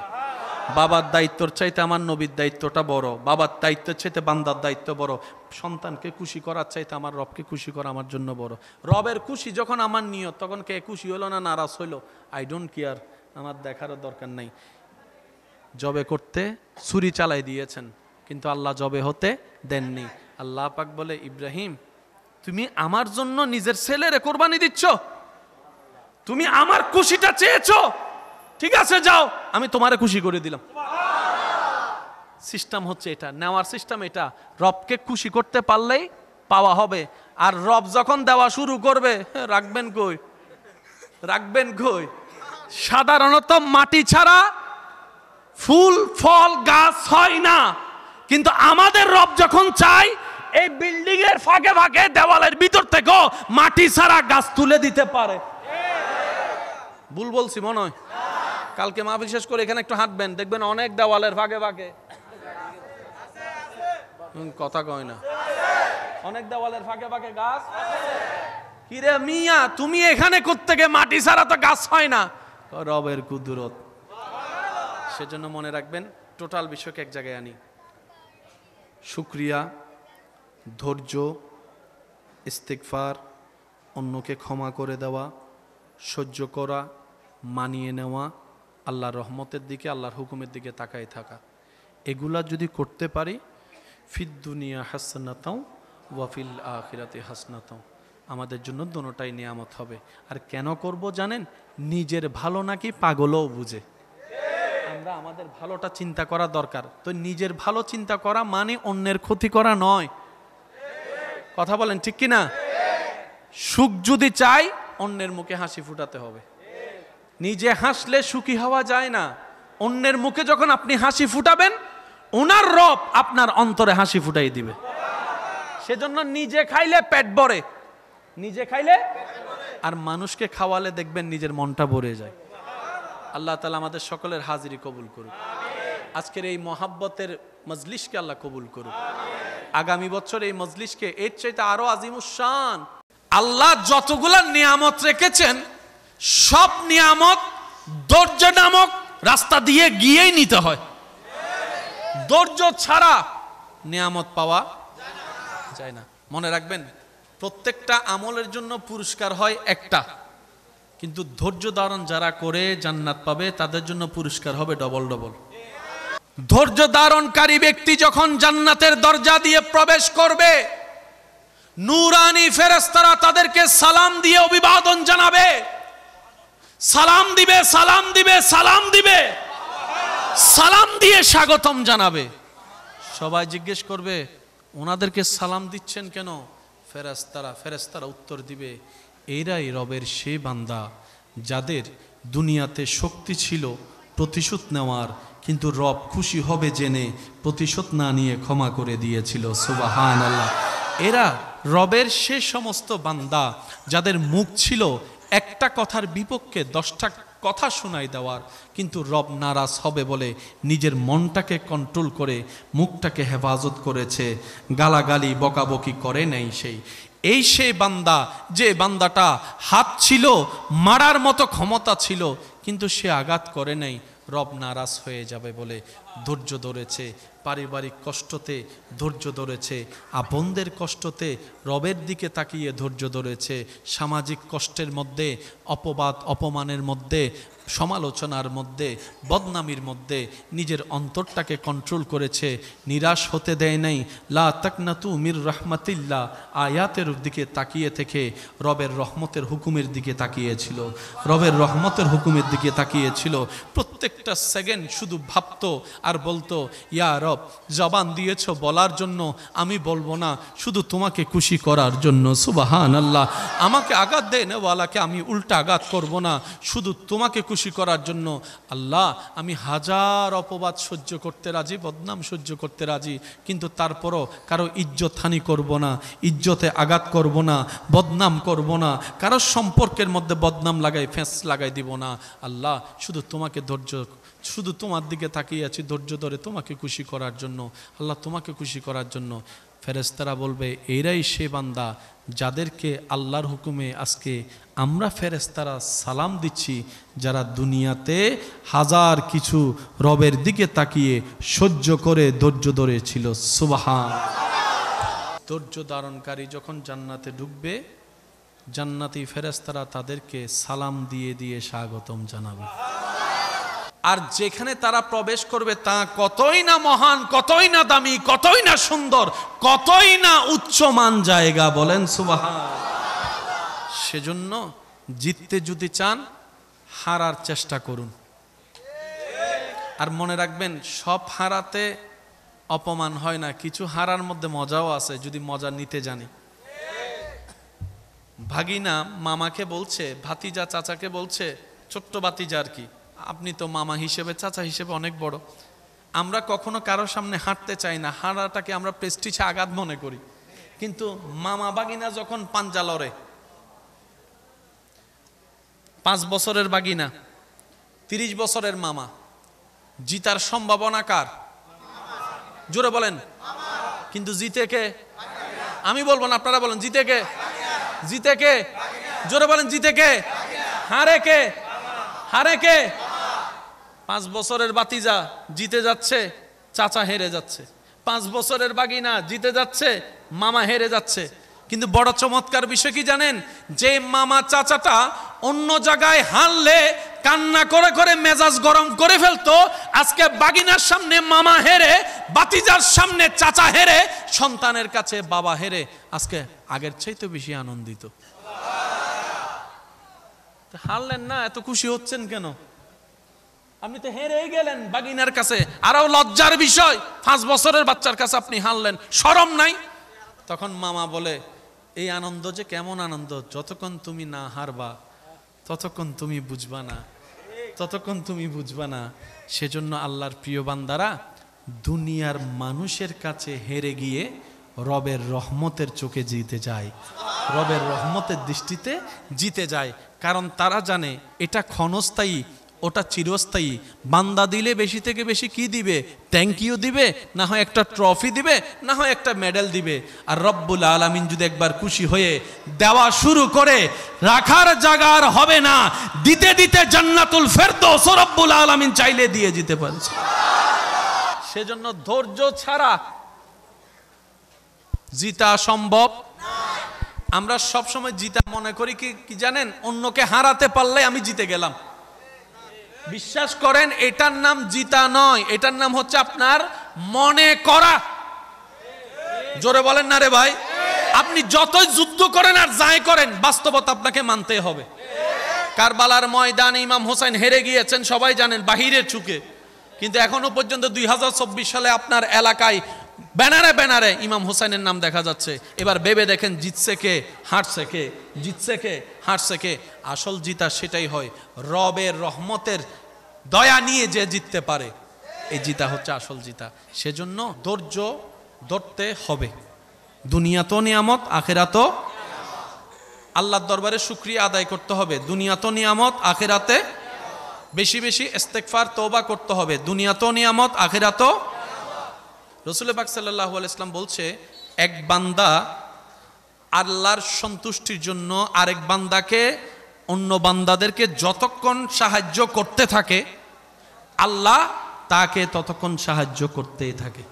বাবার দায়িত্বর চাইতে আমার নবীর দায়িত্বটা বড়, বাবার দায়িত্বের চাইতে বান্দার দায়িত্ব বড়। সন্তানকে খুশি করার চাইতে আমার রবকে খুশি করা আমার জন্য বড়। রবের খুশি যখন আমার নিয়ত, তখন কে খুশি হলো না নারাজ হইলো, আই ডোন্ট কেয়ার, আমার দেখারও দরকার নাই। জবে করতে ছুরি চালাই দিয়েছেন, কিন্তু আল্লাহ জবে হতে দেননি। আল্লাহ পাক বলে, ইব্রাহিম, তুমি আমার জন্য নিজের ছেলেরে কোরবানি দিচ্ছ, তুমি আমার খুশিটা চেয়েছো, ঠিক আছে যাও, আমি তোমারে খুশি করে দিলাম। সিস্টেম হচ্ছে এটা, নেওয়ার সিস্টেম এটা। রবকে খুশি করতে পারলেই পাওয়া হবে। আর রব যখন দেওয়া শুরু করবে, রাখবেন কই, রাখবেন কই? সাধারণত মাটি ছাড়া ফুল ফল গাছ হয় না, কিন্তু আমাদের রব যখন চায় এই বিল্ডিং এর ফাঁকে ফাঁকে দেওয়ালের ভিতর থেকে মাটি ছাড়া গাছ তুলে দিতে পারে। ভুল বলছি মনে হয়? কালকে মাহফিল শেষ করে এখানে একটু হাঁটবেন, দেখবেন অনেক দেওয়ালের ফাঁকে ফাঁকে, কথা কয় না, অনেক দেওয়ালের ফাঁকে ফাঁকে গাছ। কিরে মিয়া, তুমি এখানে কোত্থেকে? মাটি ছাড়া তো গাছ হয় না। রবের কুদরত। সেজন্য মনে রাখবেন, টোটাল বিষয়কে এক জায়গায় আনি। শুকরিয়া, ধৈর্য, ইস্তিগফার, অন্যকে ক্ষমা করে দেওয়া, সহ্য করা, মানিয়ে নেওয়া, আল্লাহর রহমতের দিকে, আল্লাহর হুকুমের দিকে তাকায় থাকা, এগুলা যদি করতে পারি, ফিদ দুনিয়া হাসনাতাও ওয়া ফিল আখিরাতি হাসনাতাও, আমাদের জন্য দোনোটাই নিয়ামত হবে। আর কেন করব জানেন? নিজের ভালো নাকি পাগলও বুঝে। আমরা আমাদের ভালোটা চিন্তা করা দরকার। তো নিজের ভালো চিন্তা করা মানে অন্যের ক্ষতি করা নয়। কথা বলেন ঠিক কি না? সুখ যদি চাই, অন্যের মুখে হাসি ফুটাতে হবে। নিজে হাসলে সুখী হওয়া যায় না। অন্যের মুখে যখন আপনি হাসি ফুটাবেন, ওনার রব আপনার অন্তরে হাসি ফুটাই দিবে। সেজন্য নিজে খাইলে পেট ভরে, নিজে খাইলে, আর মানুষকে খাওয়ালে দেখবেন নিজের মনটা ভরে যায়। আল্লাহ তাআলা আমাদের সকলের হাজিরি কবুল করুক। আজকের এই মহাব্বতের মজলিসকে আল্লাহ কবুল করুক। আগামী বছর এই মজলিসকে এর চাইতে আরো আজিমুশান। আল্লাহ যতগুলা নিয়ামত রেখেছেন, সব নিয়ামত ধৈর্য নামক রাস্তা দিয়ে গিয়েই নিতে হয়। ধৈর্য ছাড়া নিয়ামত পাওয়া যায় না। মনে রাখবেন, প্রত্যেকটা আমলের জন্য পুরস্কার হয় একটা, কিন্তু ধৈর্য ধারণ যারা করে জান্নাত পাবে, তাদের জন্য পুরস্কার হবে ডবল ডবল। ধৈর্য ধারণকারী ব্যক্তি যখন জান্নাতের দরজা দিয়ে প্রবেশ করবে, নূরানি ফেরেশতারা তাদেরকে সালাম দিয়ে অভিবাদন জানাবে, সালাম দিবে, সালাম দিবে, সালাম দিবে, সালাম দিয়ে স্বাগতম জানাবে। সবাই জিজ্ঞেস করবে, ওনাদেরকে সালাম দিচ্ছেন কেন? ফেরেশতারা উত্তর দিবে, এরাই রবের সেই বান্দা যাদের দুনিয়াতে শক্তি ছিল প্রতিশোধ নেওয়ার, কিন্তু রব খুশি হবে জেনে প্রতিশোধ না নিয়ে ক্ষমা করে দিয়েছিল। সুবহানাল্লাহ। এরা রবের সে সমস্ত বান্দা যাদের মুখ ছিল একটা কথার বিপক্ষে 10টা কথা শোনাই দেওয়ার, কিন্তু রব নারাজ হবে বলে নিজের মনটাকে কন্ট্রোল করে মুখটাকে হেফাজত করেছে, গালাগালি বকাবকি করে নাই। সেই বান্দা, যে বান্দাটা হাত ছিল, মারার মতো ক্ষমতা ছিল, কিন্তু সে আঘাত করে নাই, রব নারাজ হয়ে যাবে বলে ধৈর্য ধরেছে। পারিবারিক কষ্টতে ধৈর্য ধরেছে, আপনদের কষ্টতে রবের দিকে তাকিয়ে ধৈর্য ধরেছে, সামাজিক কষ্টের মধ্যে, অপবাদ অপমানের মধ্যে, সমালোচনার মধ্যে, বদনামির মধ্যে নিজের অন্তরটাকে কন্ট্রোল করেছে, নিরাশ হতে দেয় নাই। লা তাকনাতু মির রাহমাতিল্লাহ আয়াতের দিকে তাকিয়ে থেকে রবের রহমতের হুকুমের দিকে তাকিয়েছিল, রবের রহমতের হুকুমের দিকে তাকিয়েছিল। প্রত্যেকটা সেকেন্ড শুধু ভাবতো আর বলতো, ইয়া রব, জবান দিয়েছ বলার জন্য, আমি বলবো না, শুধু তোমাকে খুশি করার জন্য। সুবহানাল্লাহ। আমাকে আঘাত দেয় নেওয়ালাকে আমি উল্টা আঘাত করব না, শুধু তোমাকে খুশি করার জন্য। আল্লাহ, আমি হাজার অপবাদ সহ্য করতে রাজি, বদনাম সহ্য করতে রাজি, কিন্তু তারপরও কারো ইজ্জত হানি করব না, ইজ্জতে আঘাত করব না, বদনাম করব না, কারো সম্পর্কের মধ্যে বদনাম লাগাই ফেঁস লাগাই দিব না। আল্লাহ, শুধু তোমাকে শুধু তোমার দিকে তাকিয়ে আছি ধৈর্য ধরে তোমাকে খুশি করার জন্য। আল্লাহ, তোমাকে খুশি করার জন্য। ফেরেশতারা বলবে, এরাই সে বান্দা যাদেরকে আল্লাহর হুকুমে আজকে আমরা ফেরেশতারা সালাম দিচ্ছি, যারা দুনিয়াতে হাজার কিছু রবের দিকে তাকিয়ে সহ্য করে ধৈর্য ধরেছিল। সুবহান। ধৈর্য ধারণকারী যখন জান্নাতে ঢুকবে, জান্নাতি ফেরেশতারা তাদেরকে সালাম দিয়ে দিয়ে স্বাগতম জানাবে। আর যেখানে তারা প্রবেশ করবে তা কতই না মহান, কতই না দামি, কতই না সুন্দর, কতই না উচ্চমান জায়গা। বলেন সুবহান। সেজন্য জিততে যদি চান, হারার চেষ্টা করুন। আর মনে রাখবেন, সব হারাতে অপমান হয় না, কিছু হারার মধ্যে মজাও আছে যদি মজা নিতে জানি। ভাগিনা মামাকে বলছে, ভাতিজা চাচাকে বলছে, ছোট্ট ভাতিজা আর কি, আপনি তো মামা হিসেবে, চাচা হিসেবে অনেক বড়, আমরা কখনো কারোর সামনে হাঁটতে চাই না, হাঁটাটাকে আমরা প্রেস্টিজে আঘাত মনে করি। কিন্তু মামা বাগিনা যখন পাঞ্জা লড়ে, 5 বছরের বাগিনা 30 বছরের মামা, জিতার সম্ভাবনা কার? জোরে বলেন। কিন্তু জিতে কে? আমি বলবো না, আপনারা বলেন জিতে কে? জিতে কে? জোরে বলেন জিতে কে? হারে কে? হারে কে? 5 বছরের বাতিজা জিতে যাচ্ছে, চাচা হেরে যাচ্ছে। 5 বছরের বাগিনা জিতে যাচ্ছে, মামা হেরে যাচ্ছে। কিন্তু বড় চমৎকার বিষয় কি জানেন? যে মামা চাচাটা অন্য জায়গায় হারলে কান্না করে করে মেজাজ গরম করে ফেলতো, আজকে বাগিনার সামনে মামা হেরে, বাতিজার সামনে চাচা হেরে, সন্তানের কাছে বাবা হেরে, আজকে আগের চাইতে বেশি আনন্দিত। হারলেন না, এত খুশি হচ্ছেন কেন? আপনি তো হেরেই গেলেন বাগিনার কাছে। আরো লজ্জার বিষয়, 5 বছরের বাচ্চার কাছে আপনি হারলেন, শরম নাই? তখন মামা বলে, এই আনন্দ যে কেমন আনন্দ, যতক্ষণ তুমি না হারবা ততক্ষণ তুমি বুঝবা না, ততক্ষণ তুমি বুঝবা না। সেজন্য আল্লাহর প্রিয় বান্দারা দুনিয়ার মানুষের কাছে হেরে গিয়ে রবের রহমতের চোখে জিতে যায়, রবের রহমতের দৃষ্টিতে জিতে যায়। কারণ তারা জানে এটা ক্ষণস্থায়ী, ওটা চিরস্থায়ী। বান্দা দিলে বেশি থেকে বেশি কি দিবে? থ্যাংক ইউ দিবে, না হয় একটা ট্রফি দিবে, না হয় একটা মেডেল দিবে। আর রব্বুল আলামিন যদি একবার খুশি হয়ে দেওয়া শুরু করে, রাখার জায়গা আর হবে না, দিতে দিতে জান্নাতুল ফেরদৌস রব্বুল আলামিন চাইলে দিয়ে দিতে পারে। সেজন্য ধৈর্য ছাড়া জিতা সম্ভব। আমরা সব সময় জিতা মনে করি কি জানেন? অন্যকে হারাতে পারলে আমি জিতে গেলাম। বিশ্বাস করেন, এটার নাম জিতা নয়, এটার নাম হচ্ছে আপনার মনে করা। জোরে বলেন না রে ভাই। আপনি যতই যুদ্ধ করেন আর যাই করেন, বাস্তবতা আপনাকে মানতে হবে। কারবালার ময়দানে ইমাম হোসেন হেরে গিয়েছেন, সবাই জানেন, বাহিরের চুকে। কিন্তু এখনো পর্যন্ত 2024 সালে আপনার এলাকায় ব্যানারে ব্যানারে ইমাম হোসেনের নাম দেখা যাচ্ছে। এবার ভেবে দেখেন, জিতছে কে, হারছে কে? জিতছে কে, হারছে কে? আসল জিতা সেটাই হয়, রবের রহমতের দয়া নিয়ে যে জিততে পারে, এই জিতা হচ্ছে আসল জিতা। সেজন্য ধৈর্য ধরতে হবে। দুনিয়া তো নিয়ামত, আখিরাতও। আল্লাহর দরবারে শুকরিয়া আদায় করতে হবে। দুনিয়া তো নিয়ামত, আখিরাতে বেশি বেশি ইস্তেগফার তওবা করতে হবে। দুনিয়া তো নিয়ামত, আখিরাতও। রাসূল পাক সাল্লাল্লাহু আলাইহি ওয়াসাল্লাম বলছে, এক বান্দা আল্লাহর সন্তুষ্টির জন্য আরেক বান্দাকে, অন্য বান্দাদেরকে যতক্ষণ সাহায্য করতে থাকে, আল্লাহ তাকে ততক্ষণ সাহায্য করতেই থাকে।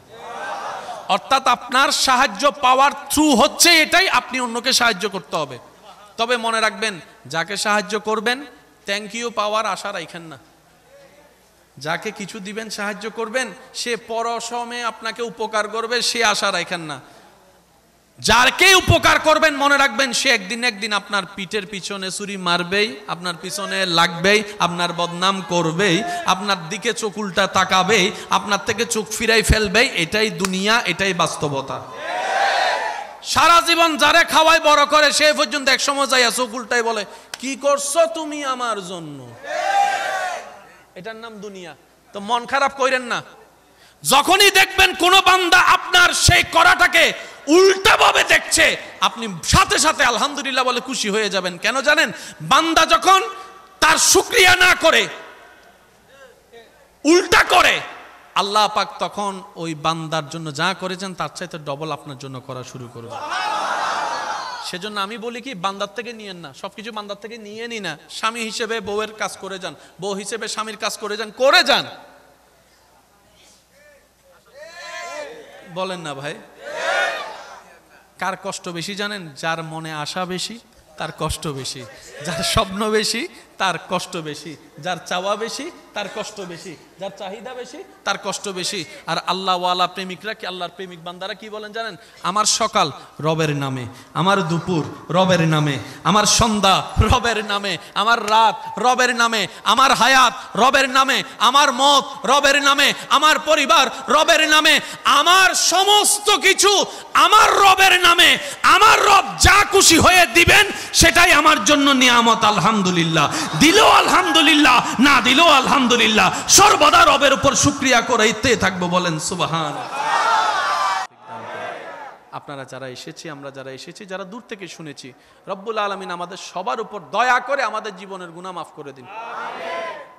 অর্থাৎ আপনার সাহায্য পাওয়ার থ্রু হচ্ছে এটাই, আপনি অন্যকে সাহায্য করতে হবে। তবে মনে রাখবেন, যাকে সাহায্য করবেন থ্যাংক ইউ পাওয়ার আশা রাখেন না। যাকে কিছু দিবেন, সাহায্য করবেন, সে পরসময়ে আপনাকে উপকার করবে, সে আশা রাখেন না। যারকে উপকার করবেন মনে রাখবেন, সে একদিন একদিন আপনার পিঠের পিছনে ছুরি মারবেই, আপনার পিছনে লাগবেই, আপনার বদনাম করবেই, আপনার দিকে চোখ উল্টা তাকাবেই, আপনার থেকে চোখ ফিরাই ফেলবেই। এটাই দুনিয়া, এটাই বাস্তবতা। সারা জীবন যারে খাওয়াই বড় করে, সে পর্যন্ত এক সময় যাইয়া চোখ উল্টাই বলে, কি করছো তুমি আমার জন্য? এটার নাম দুনিয়া। তো মন খারাপ কইরেন না। যখনই দেখবেন কোন বান্দা আপনার সেই করাটাকে উল্টা ভাবে দেখছে, আপনি সাথে সাথে আলহামদুলিল্লাহ বলে খুশি হয়ে যাবেন। কেন জানেন? বান্দা যখন তার শুকরিয়া না করে, উল্টা করে, আল্লাহ পাক তখন ওই বান্দার জন্য যা করেছেন তার চাইতে ডবল আপনার জন্য করা শুরু করবে। সেজন্য আমি বলি কি, বান্দার থেকে নিয়েন না, সবকিছু বান্দার থেকে নিয়ে নি না। স্বামী হিসেবে বউয়ের কাজ করে যান, বউ হিসেবে স্বামীর কাজ করে যান, করে যান। বলেন না ভাই? কার কষ্ট বেশি জানেন? যার মনে আশা বেশি তার কষ্ট বেশি, যার স্বপ্ন বেশি তার কষ্ট বেশি, যার চাওয়া বেশি তার কষ্ট বেশি, যার চাহিদা বেশি তার কষ্ট বেশি। আর আল্লাহওয়ালা প্রেমিকরা কি, আল্লাহর প্রেমিক বান্দারা কি বলেন জানেন? আমার সকাল রবের নামে, আমার দুপুর রবের নামে, আমার সন্ধ্যা রবের নামে, আমার রাত রবের নামে, আমার হায়াত রবের নামে, আমার মত রবের নামে, আমার পরিবার রবের নামে, আমার সমস্ত কিছু আমার রবের নামে। আমার রব যা খুশি হয়ে দিবেন সেটাই আমার জন্য নিয়ামত। আলহামদুলিল্লাহ, দিলেও আলহামদুলিল্লাহ, না দিলেও আলহামদুলিল্লাহ, সর্বদা রবের উপর শুকরিয়া করাইতে থাকবো। বলেন সুবহানাল্লাহ। আপনারা যারা এসেছি, আমরা যারা এসেছি, যারা দূর থেকে শুনেছি, রব্বুল আলামিন আমাদের সবার উপর দয়া করে আমাদের জীবনের গুনাহ মাফ করে দিন।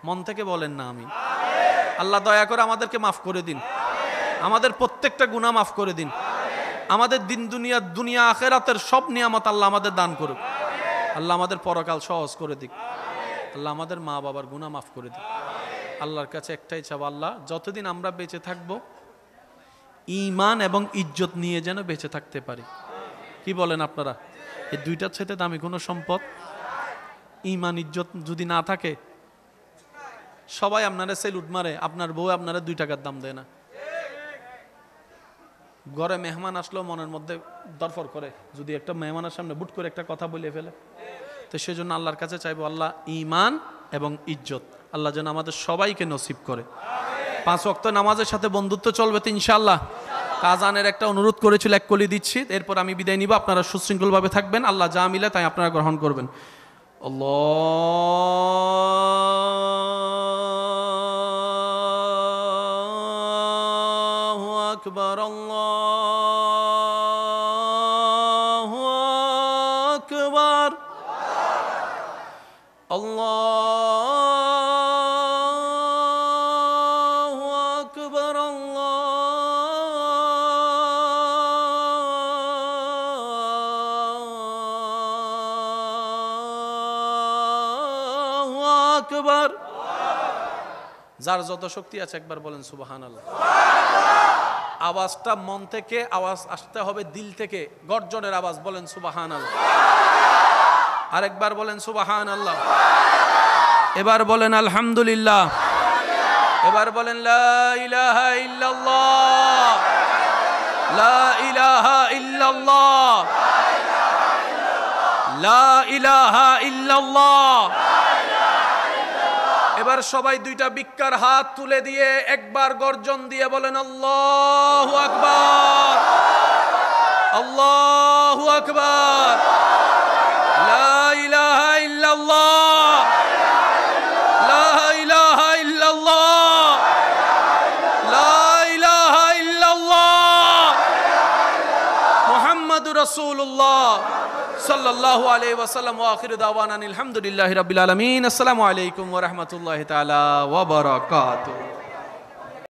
মন থেকে বলেন না আমিন। আল্লাহ দয়া করে আমাদেরকে মাফ করে দিন, আমাদের প্রত্যেকটা গুনাহ মাফ করে দিন, আমাদের দুনিয়া আখিরাতের সব নিয়ামত আল্লাহ আমাদের দান করুক। আল্লাহ আমাদের পরকাল সহজ করে দিক। আল্লাহ আমাদের মা বাবার গুনাহ মাফ করে দিক। আল্লাহর কাছে একটাই চাওয়া, আল্লাহ যতদিন আমরা বেঁচে থাকবো ঈমান এবং ইজ্জত নিয়ে যেন বেঁচে থাকতে পারি। কি বলেন আপনারা? এই দুইটার সাথে দামি কোনো সম্পদ ঈমান ইজ্জত যদি না থাকে, সবাই আপনারা সেলুট মারে, আপনার বউ আপনারা 2 টাকার দাম দেয় না। ঘরে মেহমান আসলেও মনের মধ্যে দরফর করে, যদি একটা মেহমানের সামনে বুট করে একটা কথা বলে ফেলে। তো সেজন্য আল্লাহর কাছে চাইবো, আল্লাহ ঈমান এবং ইজ্জত আল্লাহ যেন আমাদের সবাইকে নসিব করে। 5 ওয়াক্ত নামাজের সাথে বন্ধুত্ব চলবে তো ইনশাআল্লাহ। আজানের একটা অনুরোধ করেছিল, 1 কলি দিচ্ছি, এরপর আমি বিদায় নিব। আপনারা সুশৃঙ্খলভাবে থাকবেন, আল্লাহ যা মিলে তাই আপনারা গ্রহণ করবেন। আল্লাহু আকবার, আল্লাহু আকবার, আল্লাহু আকবার, আল্লাহু আকবার। যার যত শক্তি আছে একবার বলেন সুবহানাল্লাহ। আওয়াজটা মন থেকে আওয়াজ আসতে হবে, দিল থেকে গর্জনের আওয়াজ, বলেন সুবহানাল্লাহ। আরেকবার বলেন সুবহানাল্লাহ। এবার বলেন আলহামদুলিল্লাহ। এবার বলেন লা ইলাহা ইল্লাল্লাহ, লা ইলাহা ইল্লাল্লাহ, লা ইলাহা ইল্লাল্লাহ। এবার সবাই 2টা বিক্কার হাত তুলে দিয়ে একবার গর্জন দিয়ে বলেন আল্লাহু আকবার, আল্লাহু আকবার, লা ইলাহা ইল্লাল্লাহ, লা ইলাহা ইল্লাল্লাহ, লা ইলাহা ইল্লাল্লাহ, মুহাম্মাদুর রাসূলুল্লাহ সাল্লাল্লাহু আলাইহি ওয়াসাল্লাম। ওয়া আখিরু দাওয়ানা আলহামদুলিল্লাহি রাব্বিল আলামিন। আসসালামু আলাইকুম ওয়া রাহমাতুল্লাহি তাআলা ওয়া বারাকাতুহু।